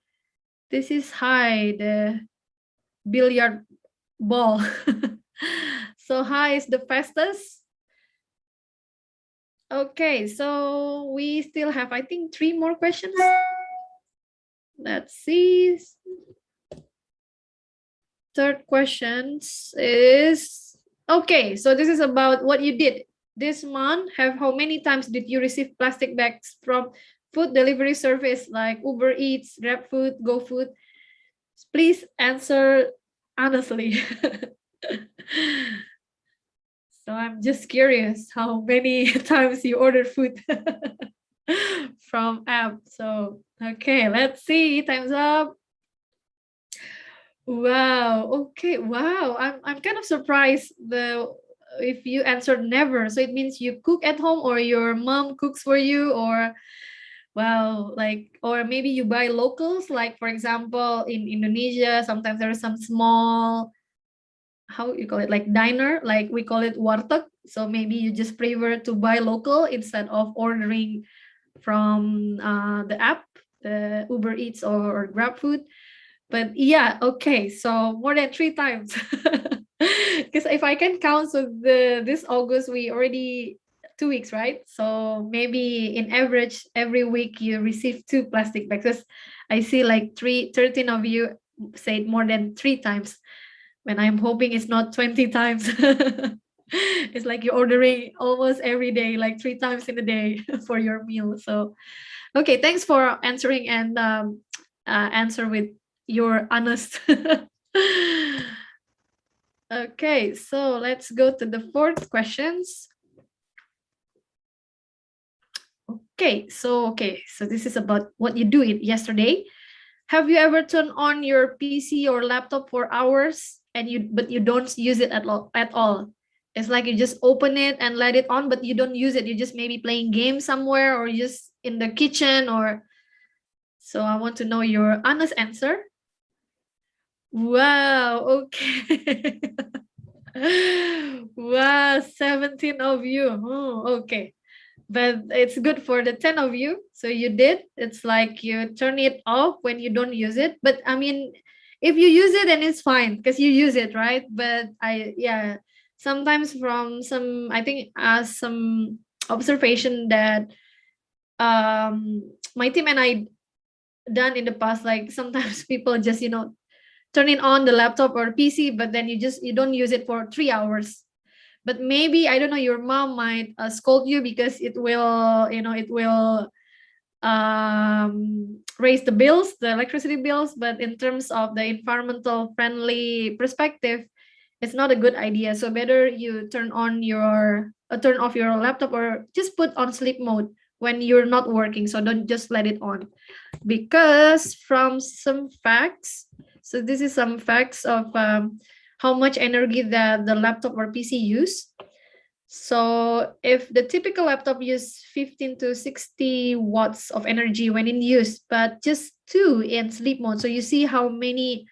S2: This is high, the billiard ball. So high is the fastest. Okay, so we still have, I think, 3 more questions. Let's see. Third questions is, okay, so this is about what you did this month. How many times did you receive plastic bags from food delivery service like Uber Eats, GrabFood, GoFood? Please answer honestly. So I'm just curious how many times you ordered food from app. So okay, let's see. Time's up. Wow. Okay. Wow. I'm kind of surprised if you answered never. So it means you cook at home or your mom cooks for you, or well, like, or maybe you buy locals, like for example in Indonesia sometimes there is some small, how you call it, like diner, like we call it warteg. So maybe you just prefer to buy local instead of ordering from the app, the Uber Eats or GrabFood. But yeah, okay, so more than 3 times. Because if I can count, so this August we already 2 weeks, right? So maybe in average every week you receive 2 plastic bags. Because I see like 13 of you said more than 3 times, when I'm hoping it's not 20 times. It's like you're ordering almost every day, like 3 times in a day for your meal. So okay, thanks for answering, and answer with your honest. Okay, so let's go to the 4th questions. Okay, so this is about what you do it yesterday. Have you ever turned on your PC or laptop for hours and but you don't use it at all? It's like you just open it and let it on, but you don't use it. You just maybe playing games somewhere, or just in the kitchen, or. So I want to know your honest answer. Wow, okay. Wow, 17 of you. Oh, okay. But it's good for the 10 of you. So you did. It's like you turn it off when you don't use it. But I mean, if you use it, then it's fine because you use it, right? But sometimes from some, I think, some observation that my team and I done in the past, like sometimes people just turn it on the laptop or PC, but then you don't use it for 3 hours. But maybe, I don't know, your mom might scold you because it will raise the bills, the electricity bills. But in terms of the environmental friendly perspective, it's not a good idea. So better you turn off your laptop, or just put on sleep mode when you're not working. So don't just let it on, because from some facts, so this is some facts of how much energy that the laptop or PC use. So if the typical laptop use 15 to 60 watts of energy when in use, but just 2 in sleep mode. So you see how many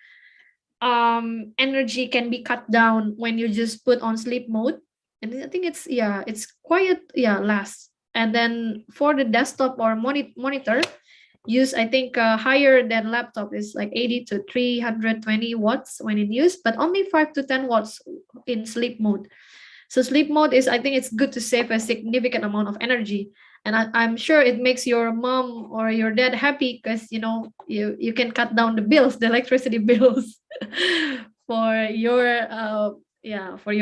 S2: energy can be cut down when you just put on sleep mode. And I think it's quite last. And then for the desktop or monitor use, I think higher than laptop, is like 80 to 320 watts when in use, but only 5 to 10 watts in sleep mode. So sleep mode is, I think it's good to save a significant amount of energy. And I'm sure it makes your mom or your dad happy, because you can cut down the bills, the electricity bills for your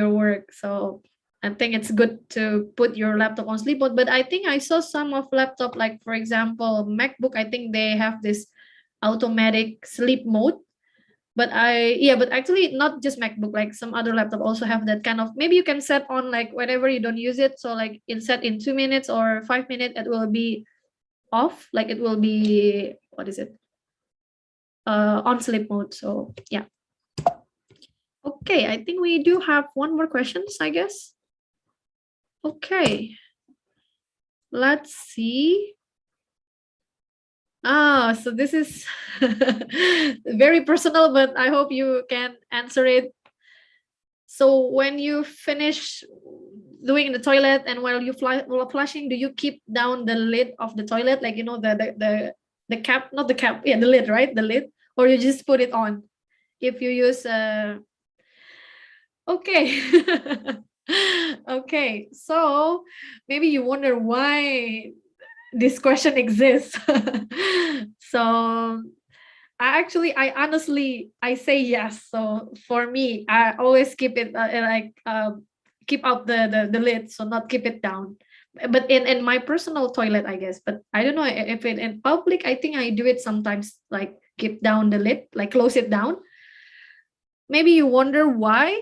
S2: work. So I think it's good to put your laptop on sleep mode. But I think I saw some of laptop, like for example MacBook, I think they have this automatic sleep mode. But actually not just MacBook, like some other laptop also have that kind of, maybe you can set on like whenever you don't use it. So like in 2 minutes or 5 minutes, it will be off, like it will be, on sleep mode. So yeah. Okay, I think we do have one more questions, I guess. Okay, let's see. So this is very personal, but I hope you can answer it. So when you finish doing the toilet and while while flushing, do you keep down the lid of the toilet, like the cap, not the cap, the lid, right? The lid, or you just put it on if you use okay. Okay, so maybe you wonder why this question exists. So I honestly say yes. So for me, I always keep it keep up the lid, so not keep it down. but in my personal toilet, I guess. But I don't know if it in public. I think I do it sometimes, like keep down the lid, like close it down. Maybe you wonder why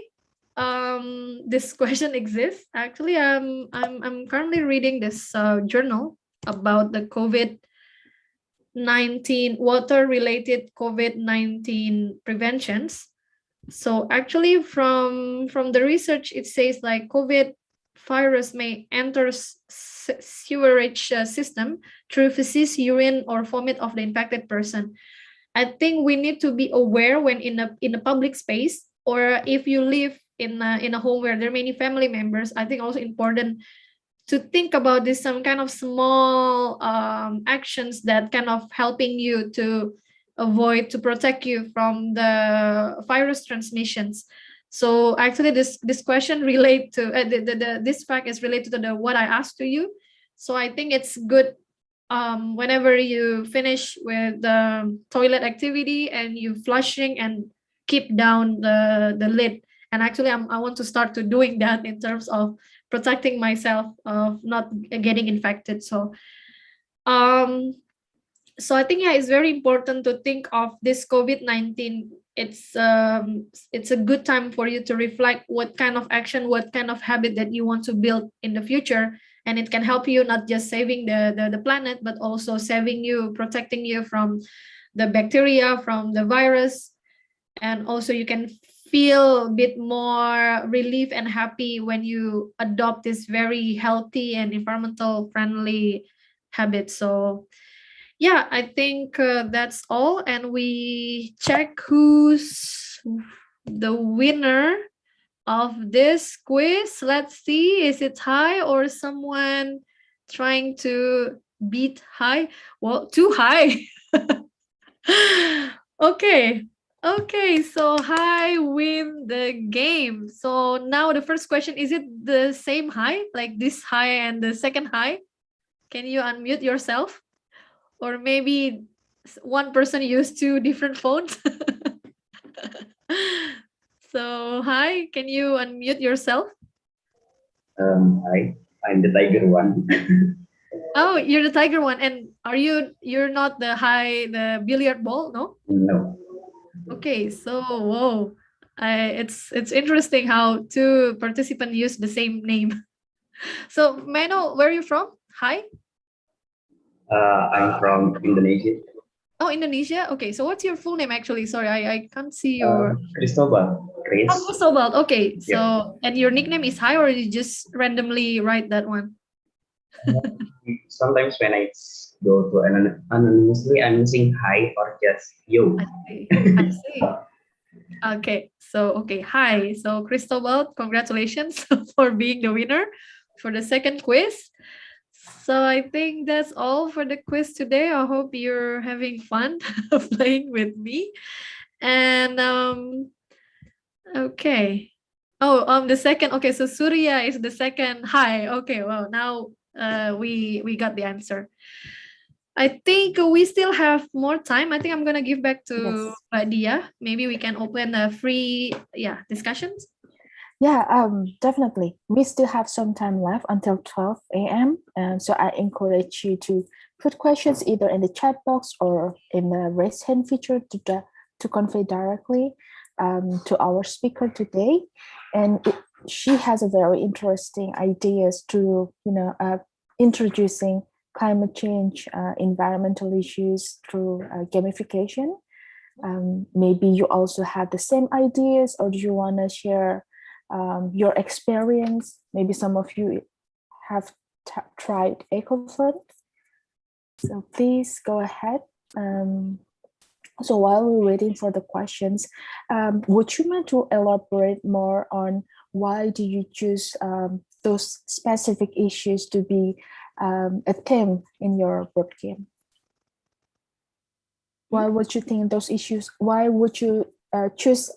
S2: this question exists. Actually, I'm currently reading this journal about the COVID-19 water related COVID-19 preventions. So actually from the research, it says like COVID virus may enter sewerage system through feces, urine, or vomit of the infected person. I think we need to be aware when in a public space, or if you live in a home where there are many family members. I think also important to think about this, some kind of small actions that kind of helping you to avoid, to protect you from the virus transmissions. So actually this question relate to this fact is related to the what I asked to you. So I think it's good whenever you finish with the toilet activity and you flushing and keep down the lid. And actually I want to start to doing that in terms of protecting myself of not getting infected. So so I think, yeah, it's very important to think of this COVID-19. It's a good time for you to reflect what kind of action, what kind of habit that you want to build in the future. And it can help you not just saving the planet, but also saving you, protecting you from the bacteria, from the virus. And also you can feel a bit more relief and happy when you adopt this very healthy and environmental friendly habit. So yeah, I think that's all. And we check who's the winner of this quiz. Let's see, is it Hai or someone trying to beat Hai? Well, too high. Okay, so Hai win the game. So now the first question, is it the same Hai, like this Hai and the second Hai? Can you unmute yourself? Or maybe one person used two different phones. So Hai, can you unmute yourself?
S7: Hi, I'm the tiger one.
S2: Oh, you're the tiger one. And you're not the Hai, the billiard ball, no?
S7: No.
S2: Okay, so whoa. It's interesting how two participants use the same name. So may I know where are you from? Hai?
S7: I'm from Indonesia.
S2: Oh, Indonesia. Okay, so what's your full name actually? Sorry, I can't see your
S7: Cristobal. Chris.
S2: Oh, Cristobal. Okay, so
S7: Yeah.
S2: and your nickname is Hai, or you just randomly write that one?
S7: Sometimes when I go to anonymously, I'm using hi or just yo.
S2: I see. I see. Okay, so hi. So Cristobal, congratulations for being the winner for the second quiz. So I think that's all for the quiz today. I hope you're having fun playing with me. And okay. Oh, the second. Okay, so Surya is the second. Hi. Okay. Well, now we got the answer. I think we still have more time. I think I'm gonna give back to Dia. Maybe we can open a free discussions.
S1: Yeah, definitely. We still have some time left until 12 a.m. So I encourage you to put questions either in the chat box or in the raise hand feature to convey directly to our speaker today. And she has a very interesting ideas to, introducing climate change, environmental issues through gamification. Maybe you also have the same ideas, or do you want to share your experience? Maybe some of you have tried Eco Fund. So please go ahead. So while we're waiting for the questions, would you mind to elaborate more on why do you choose those specific issues to be a theme in your board game? Why would you think those issues? Why would you choose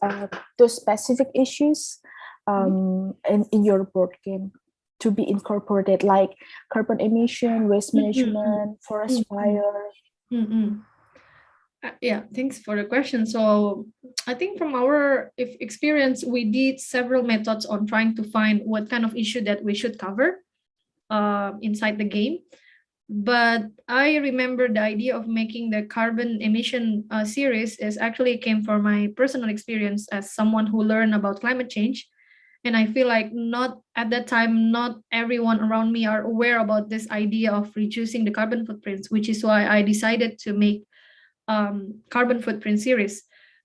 S1: those specific issues in your board game to be incorporated, like carbon emission, waste management, forest fire?
S2: Yeah, thanks for the question. So I think from our experience, we did several methods on trying to find what kind of issue that we should cover. inside the game. But I remember the idea of making the carbon emission series is actually came from my personal experience as someone who learned about climate change. And I feel like not at that time, not everyone around me are aware about this idea of reducing the carbon footprints, which is why I decided to make carbon footprint series.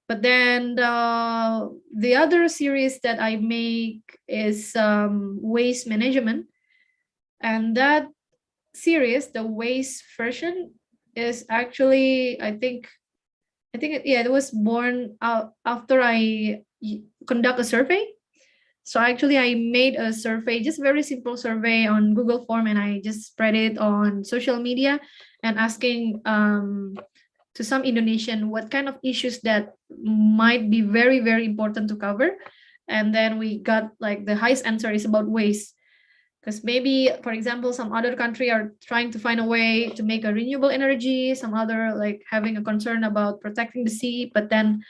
S2: But then the other series that I make is waste management. And that series, the waste version, is actually, I think it was born out after I conduct a survey. So actually I made a survey, just very simple survey on Google Form, and I just spread it on social media and asking to some Indonesian what kind of issues that might be very, very important to cover. And then we got like the highest answer is about waste. Because maybe, for example, some other country are trying to find a way to make a renewable energy, some other like having a concern about protecting the sea. But then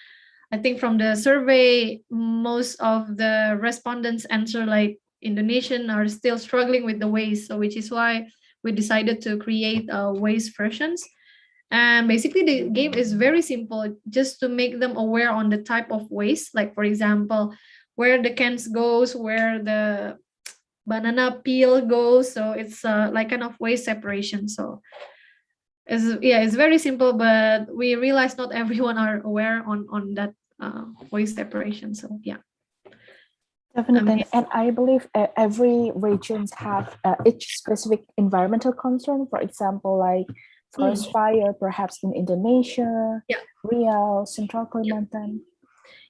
S2: I think from the survey, most of the respondents answer like Indonesian are still struggling with the waste. So which is why we decided to create waste versions. And basically the game is very simple, just to make them aware on the type of waste. Like for example, where the cans goes, where the banana peel goes. So it's like kind of waste separation. So it's very simple, but we realize not everyone are aware on that waste separation. So yeah.
S1: Definitely, and I believe every regions have each specific environmental concern. For example, like forest fire, perhaps in Indonesia, Riau, Central Kalimantan.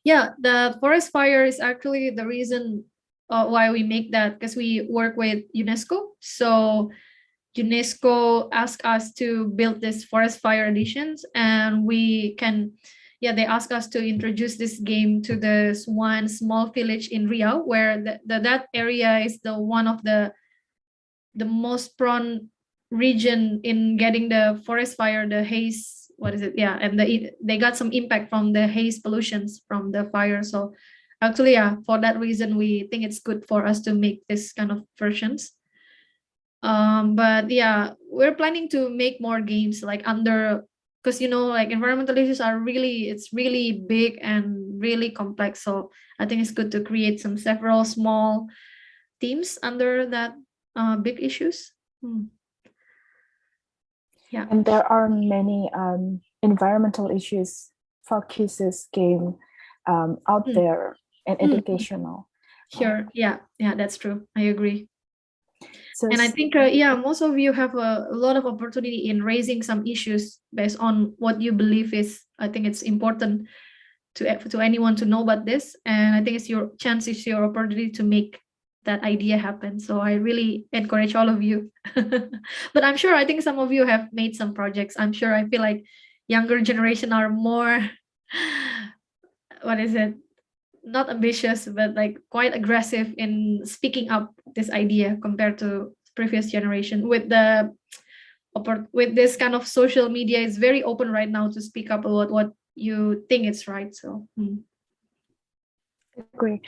S2: Yeah, the forest fire is actually the reason why we make that, because we work with UNESCO. So UNESCO asked us to build this forest fire editions, and we can, they asked us to introduce this game to this one small village in Riau, where that area is the one of the most prone region in getting the forest fire, the haze, and they got some impact from the haze pollutions from the fire. So actually, for that reason, we think it's good for us to make this kind of versions. But we're planning to make more games like under, because like environmental issues are it's really big and really complex. So I think it's good to create several small themes under that big issues. Yeah,
S1: and there are many environmental issues focuses game out there and educational.
S2: Sure. Yeah, that's true. I agree.
S1: So,
S2: and I think most of you have a lot of opportunity in raising some issues based on what you believe is. I think it's important to anyone to know about this, and I think it's your chance, it's your opportunity to make that idea happen. So I really encourage all of you. But I'm sure, I think some of you have made some projects. I feel like younger generation are more not ambitious, but like quite aggressive in speaking up this idea compared to previous generation. With this kind of social media, it's very open right now to speak up about what you think is right. So
S1: agree.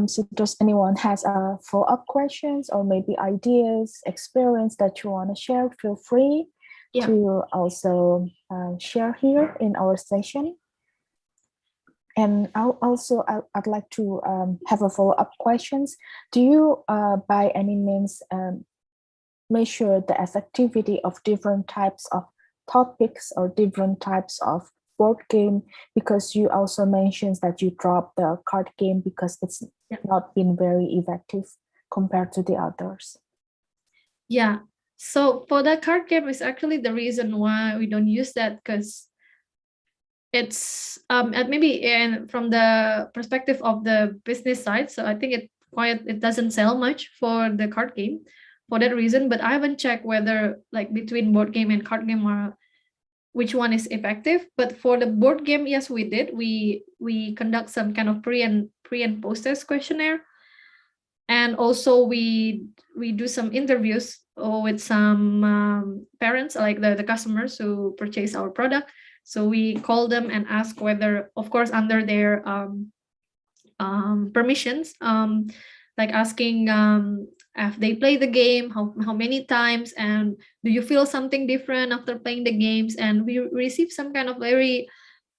S1: So does anyone has follow-up questions or maybe ideas, experience that you want to share? Feel free to also share here in our session. And I'd like to have a follow-up questions. Do you by any means measure the effectivity of different types of topics or different types of board game? Because you also mentioned that you dropped the card game because it's not been very effective compared to the others.
S2: Yeah, so for the card game is actually the reason why we don't use that, because it's maybe from the perspective of the business side. So I think it doesn't sell much for the card game for that reason. But I haven't checked whether like between board game and card game which one is effective. But for the board game, yes, we did. We conduct some kind of pre and post test questionnaire, and also we do some interviews with some parents, like the customers who purchase our product. So we call them and ask whether, of course, under their permissions, like asking have they played the game, how many times, and do you feel something different after playing the games? And we received some kind of very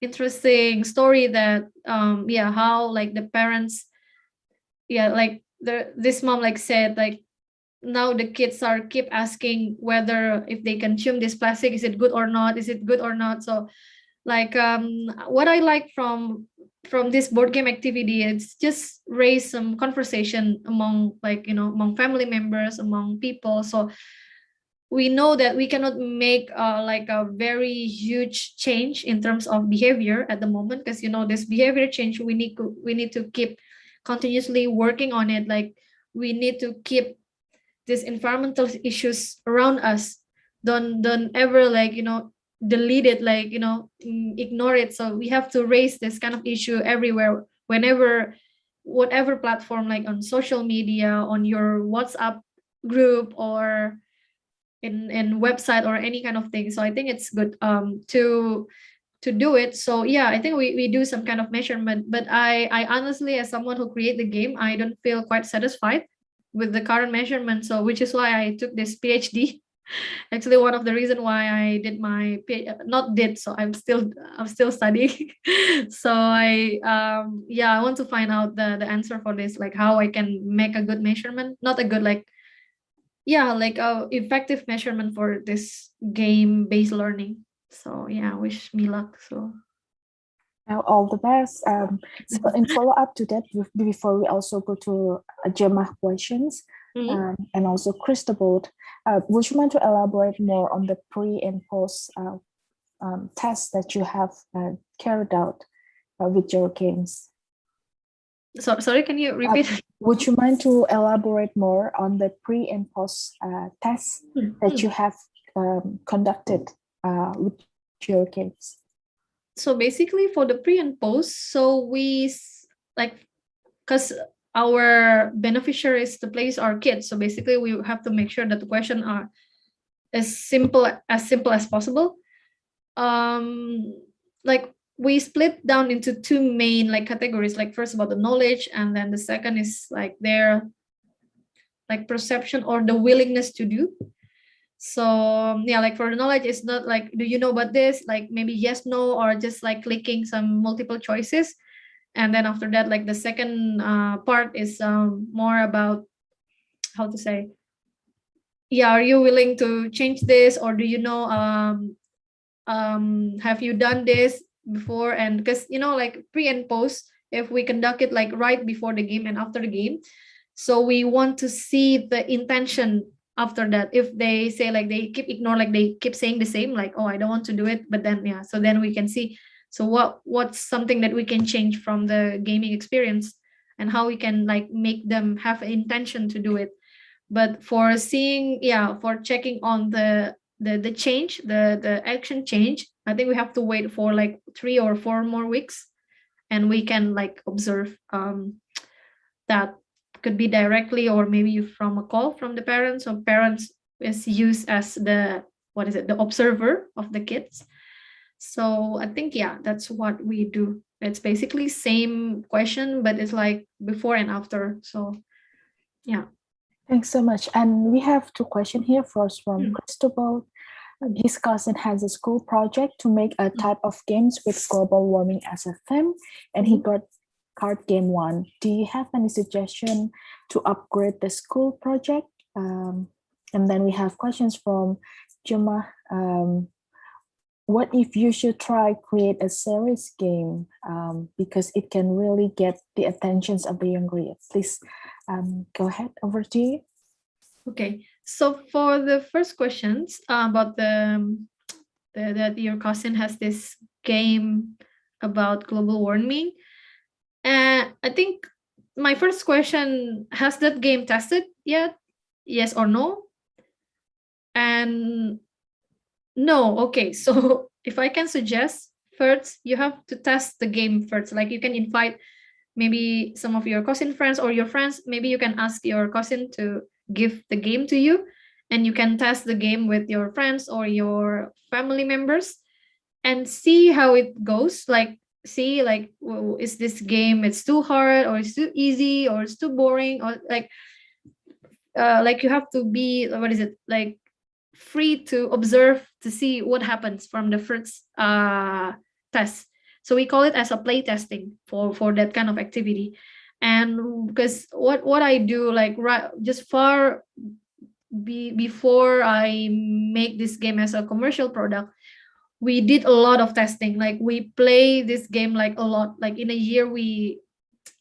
S2: interesting story that how like the parents, like this mom like said, like now the kids are keep asking whether if they consume this plastic, is it good or not, is it good or not. So like what I like from this board game activity, it's just raise some conversation among, like, among family members, among people. So we know that we cannot make like a very huge change in terms of behavior at the moment, because this behavior change, we need to keep continuously working on it. Like we need to keep these environmental issues around us, don't ever like delete it, like ignore it. So we have to raise this kind of issue everywhere, whenever, whatever platform, like on social media, on your WhatsApp group, or in website, or any kind of thing. So I think it's good to do it. So yeah, I think we do some kind of measurement, but I honestly, as someone who create the game, I don't feel quite satisfied with the current measurement. So which is why I took this PhD. Actually, one of the reason why I did my not did, so I'm still studying. So I want to find out the answer for this, like how I can make a good measurement, not a good like like a effective measurement for this game based learning. So yeah, wish me luck. So
S1: All the best. So in follow up to that, before we also go to Gemma questions, and also Cristobal, would you mind to elaborate more on the pre and post tests that you have carried out with your games?
S2: So sorry, can you repeat?
S1: Would you mind to elaborate more on the pre and post tests that you have conducted with your games?
S2: So basically for the pre and post, so we like, because our beneficiaries, the players are kids, so basically we have to make sure that the questions are as simple as possible. Like we split down into two main like categories, like first about the knowledge, and then the second is like their like perception or the willingness to do. So yeah, like for the knowledge, it's not like, do you know about this, like maybe yes, no, or just like clicking some multiple choices. And then after that, like the second part is more about how to say, are you willing to change this, or do you know have you done this before? And because like pre and post, if we conduct it like right before the game and after the game, so we want to see the intention after that. If they say like they keep ignore, like they keep saying the same, like, oh, I don't want to do it, but then so then we can see, so what's something that we can change from the gaming experience, and how we can like make them have an intention to do it. But for seeing, for checking on the change, the action change, I think we have to wait for like 3 or 4 more weeks, and we can like observe that could be directly, or maybe from a call from the parents, or parents is used as the the observer of the kids. So I think that's what we do. It's basically same question, but it's like before and after. So yeah.
S1: Thanks so much. And we have 2 questions here. First from Cristobal. His cousin has a school project to make a type of games with global warming as a theme, and he got card game 1. Do you have any suggestion to upgrade the school project? And then we have questions from Gemma. What if you should try create a series game because it can really get the attentions of the younger youth? Please go ahead, over to you.
S2: Okay, so for the first questions about that your cousin has this game about global warming, I think my first question, has that game tested yet? Yes or no? And no. Okay, so if I can suggest, first you have to test the game first. Like you can invite maybe some of your cousin friends or your friends. Maybe you can ask your cousin to give the game to you, and you can test the game with your friends or your family members and see how it goes. Like see like, is this game, it's too hard, or it's too easy, or it's too boring, or like like you have to be, what is it, like free to observe to see what happens from the first test. So we call it as a play testing for that kind of activity. And because what I do, like just before I make this game as a commercial product, we did a lot of testing. Like we play this game like a lot, like in a year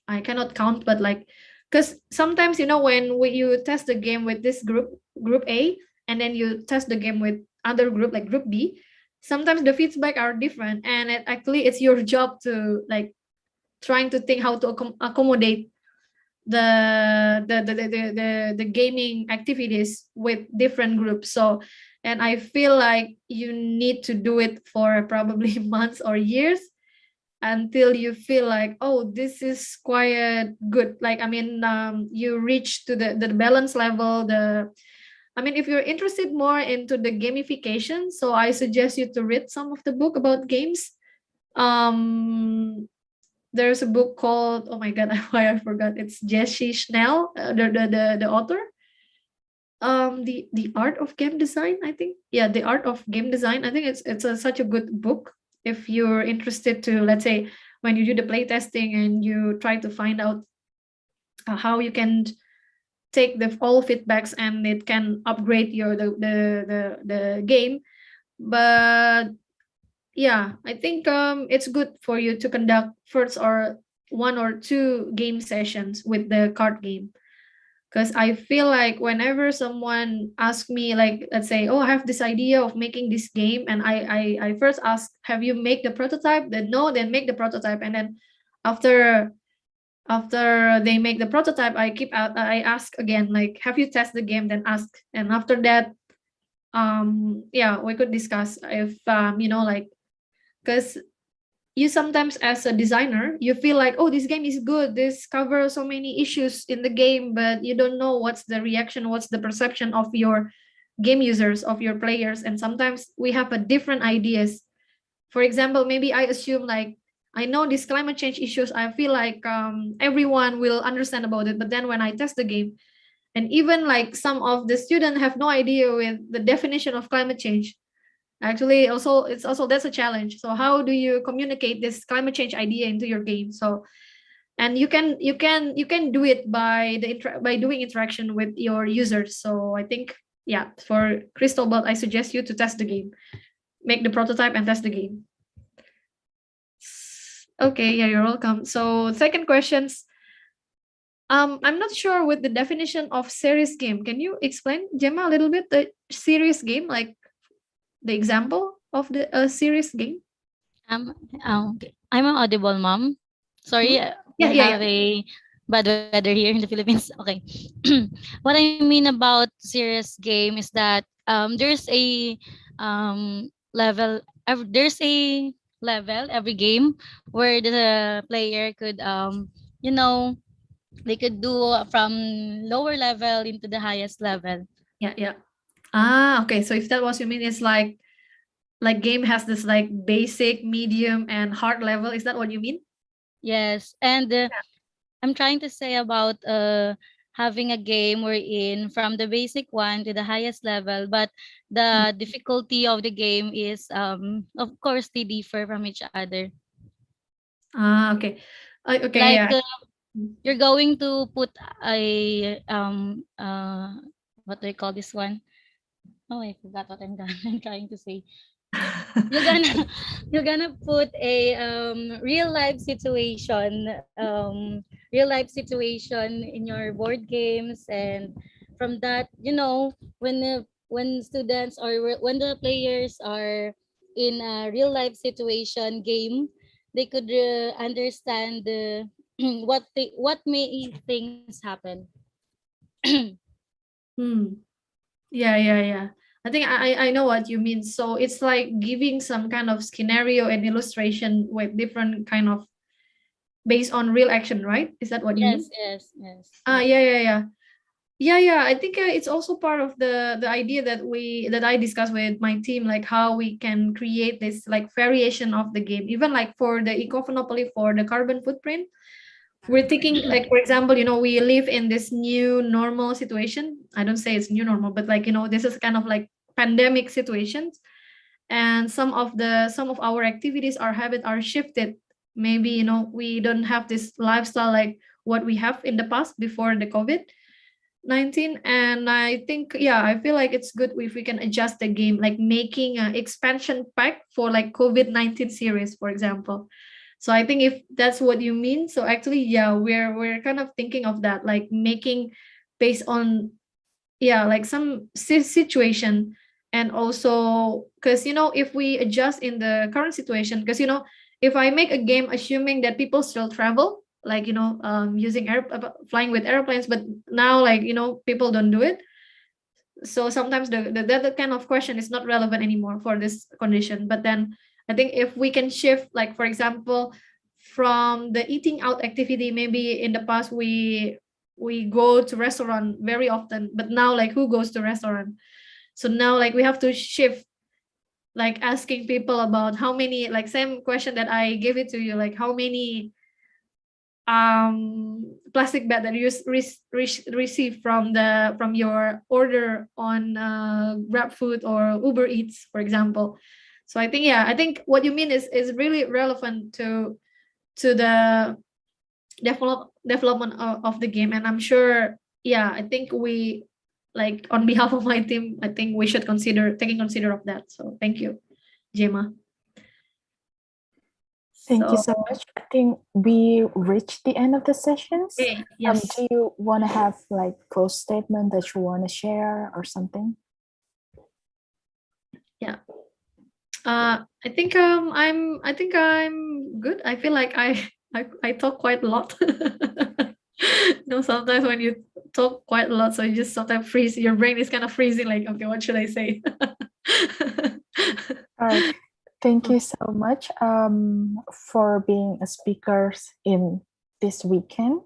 S2: I cannot count, but like, because sometimes, you know, when you test the game with this group A, and then you test the game with other group like group B, sometimes the feedback are different, and actually it's your job to like trying to think how to accommodate the gaming activities with different groups. So, and I feel like you need to do it for probably months or years until you feel like, oh, this is quite good. Like, I mean, you reach to the balance level. I mean, if you're interested more into the gamification, so I suggest you to read some of the book about games. There's a book called, oh my god, why I forgot. It's Jesse Schnell, the author. The art of game design, I think. Yeah, the art of game design. I think it's such a good book if you're interested to, let's say, when you do the play testing and you try to find out how you can take the all feedbacks and it can upgrade your the game. But yeah, I think it's good for you to conduct first or 1 or 2 game sessions with the card game, because I feel like whenever someone asks me, like, let's say, oh, I have this idea of making this game, and I first ask, have you made the prototype? Then no, then make the prototype. And then after they make the prototype, I ask again, like, have you tested the game? Then ask. And after that, yeah, we could discuss if you know, like, because you sometimes as a designer, you feel like, oh, this game is good, this covers so many issues in the game, but you don't know what's the reaction, what's the perception of your game users, of your players. And sometimes we have a different ideas. For example, maybe I assume, like, I know these climate change issues, I feel like everyone will understand about it. But then when I test the game, and even like some of the students have no idea with the definition of climate change. Actually, also it's also, that's a challenge. So how do you communicate this climate change idea into your game? So, and you can do it by by doing interaction with your users. So I think, yeah, for Crystalbot, I suggest you to test the game, make the prototype and test the game. Okay, yeah, you're welcome. So second questions. I'm not sure with the definition of serious game. Can you explain, Gemma, a little bit the serious game, like the example of the serious game?
S4: Okay. I'm an audible, mom. Sorry,
S2: Yeah,
S4: we
S2: yeah,
S4: have a bad weather here in the Philippines. Okay. What I mean about serious game is that there's a there's a level every game where the player could you know, they could do from lower level into the highest level.
S2: yeah. Okay, so if that was you mean, it's like game has this like basic, medium, and hard level. Is that what you mean?
S4: Yes, and I'm trying to say about having a game wherein from the basic one to the highest level, but the difficulty of the game is of course they differ from each other.
S2: Okay. Okay,
S4: Like
S2: yeah.
S4: you're going to put a what do you call this one? Oh, I forgot what I'm trying to say. You're gonna you're gonna put a real life situation in your board games, and from that, you know, when students or when the players are in a real life situation game, they could understand what may things happen.
S2: Yeah. I think I know what you mean. So it's like giving some kind of scenario and illustration with different kind of based on real action, right? Is that what you mean?
S4: Yes.
S2: Yeah. I think it's also part of the idea that I discussed with my team, like how we can create this like variation of the game, even like for the Eco Funopoli, for the carbon footprint. we're thinking, like, for example, we live in this new normal situation. I don't say it's new normal, but like, this is kind of like pandemic situations. And some of our activities, our habits are shifted. Maybe, we don't have this lifestyle like what we have in the past before the COVID-19. And I think, yeah, I feel like it's good if we can adjust the game, like making an expansion pack for like COVID-19 series, for example. So I think if that's what you mean, so actually, yeah, we're kind of thinking of that, like making based on, yeah, like some situation. And also because, if we adjust in the current situation, because, if I make a game assuming that people still travel, like, using flying with airplanes, but now, like, people don't do it. So sometimes that kind of question is not relevant anymore for this condition. But then I think if we can shift, like, for example, from the eating out activity, maybe in the past we go to restaurant very often, but now, like, who goes to restaurant? So now, like, we have to shift, like asking people about how many, like same question that I gave it to you, like how many plastic bag that you receive from your order on Grab Food or Uber Eats, for example. So I think, yeah, I think what you mean is really relevant to the development of the game. And I'm sure, yeah, I think we, like, on behalf of my team, I think we should consider of that. So thank you, Gemma.
S1: Thank you so much. I think we reached the end of the sessions.
S2: Okay, yes.
S1: Do you want to have like close statement that you want to share or something?
S2: Yeah. I think I'm good. I feel like I talk quite a lot. Sometimes when you talk quite a lot, so you just sometimes freeze. Your brain is kind of freezing. Like, okay, what should I say?
S1: All right. Thank you so much for being a speaker in this weekend.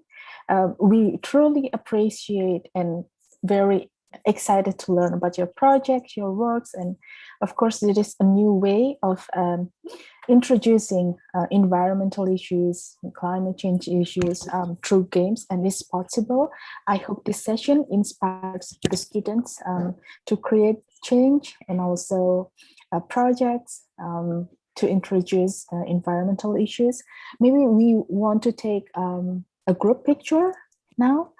S1: We truly appreciate and very excited to learn about your project, your works, and of course, it is a new way of introducing environmental issues, climate change issues through games, and it's possible. I hope this session inspires the students to create change and also projects to introduce environmental issues. Maybe we want to take a group picture now.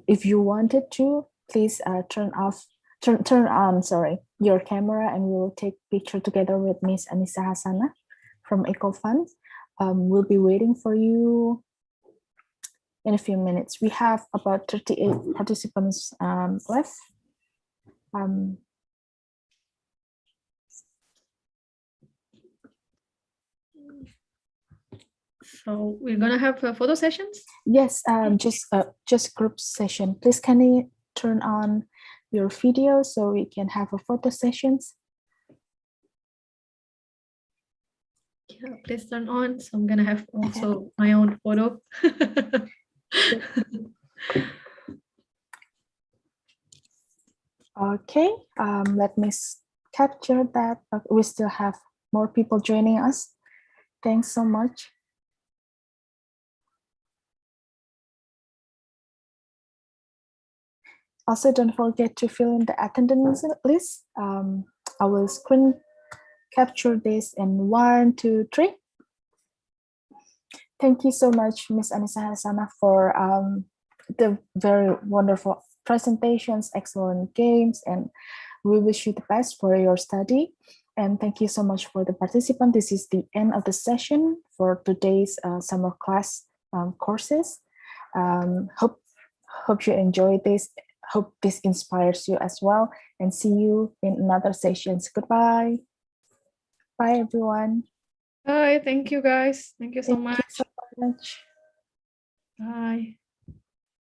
S1: If you wanted to, please turn on your camera, and we will take picture together with Miss Anissa Hasanah from Eco Fund. We'll be waiting for you in a few minutes. We have about 38 participants left.
S2: So we're gonna have photo sessions?
S1: Yes, just group session. Please can you turn on your video so we can have a photo sessions?
S2: Yeah, please turn on. So I'm gonna have also my own photo.
S1: Okay, let me capture that. We still have more people joining us. Thanks so much. Also, don't forget to fill in the attendance list. I will screen capture this in 1, 2, 3. Thank you so much, Ms. Anissa Hasanah, for the very wonderful presentations, excellent games, and we wish you the best for your study. And thank you so much for the participant. This is the end of the session for today's summer class courses. Hope you enjoy this. Hope this inspires you as well, and see you in another sessions. Goodbye. Bye, everyone.
S2: Bye. Thank you, guys. Thank you so much.
S1: Thank you so much.
S2: Bye.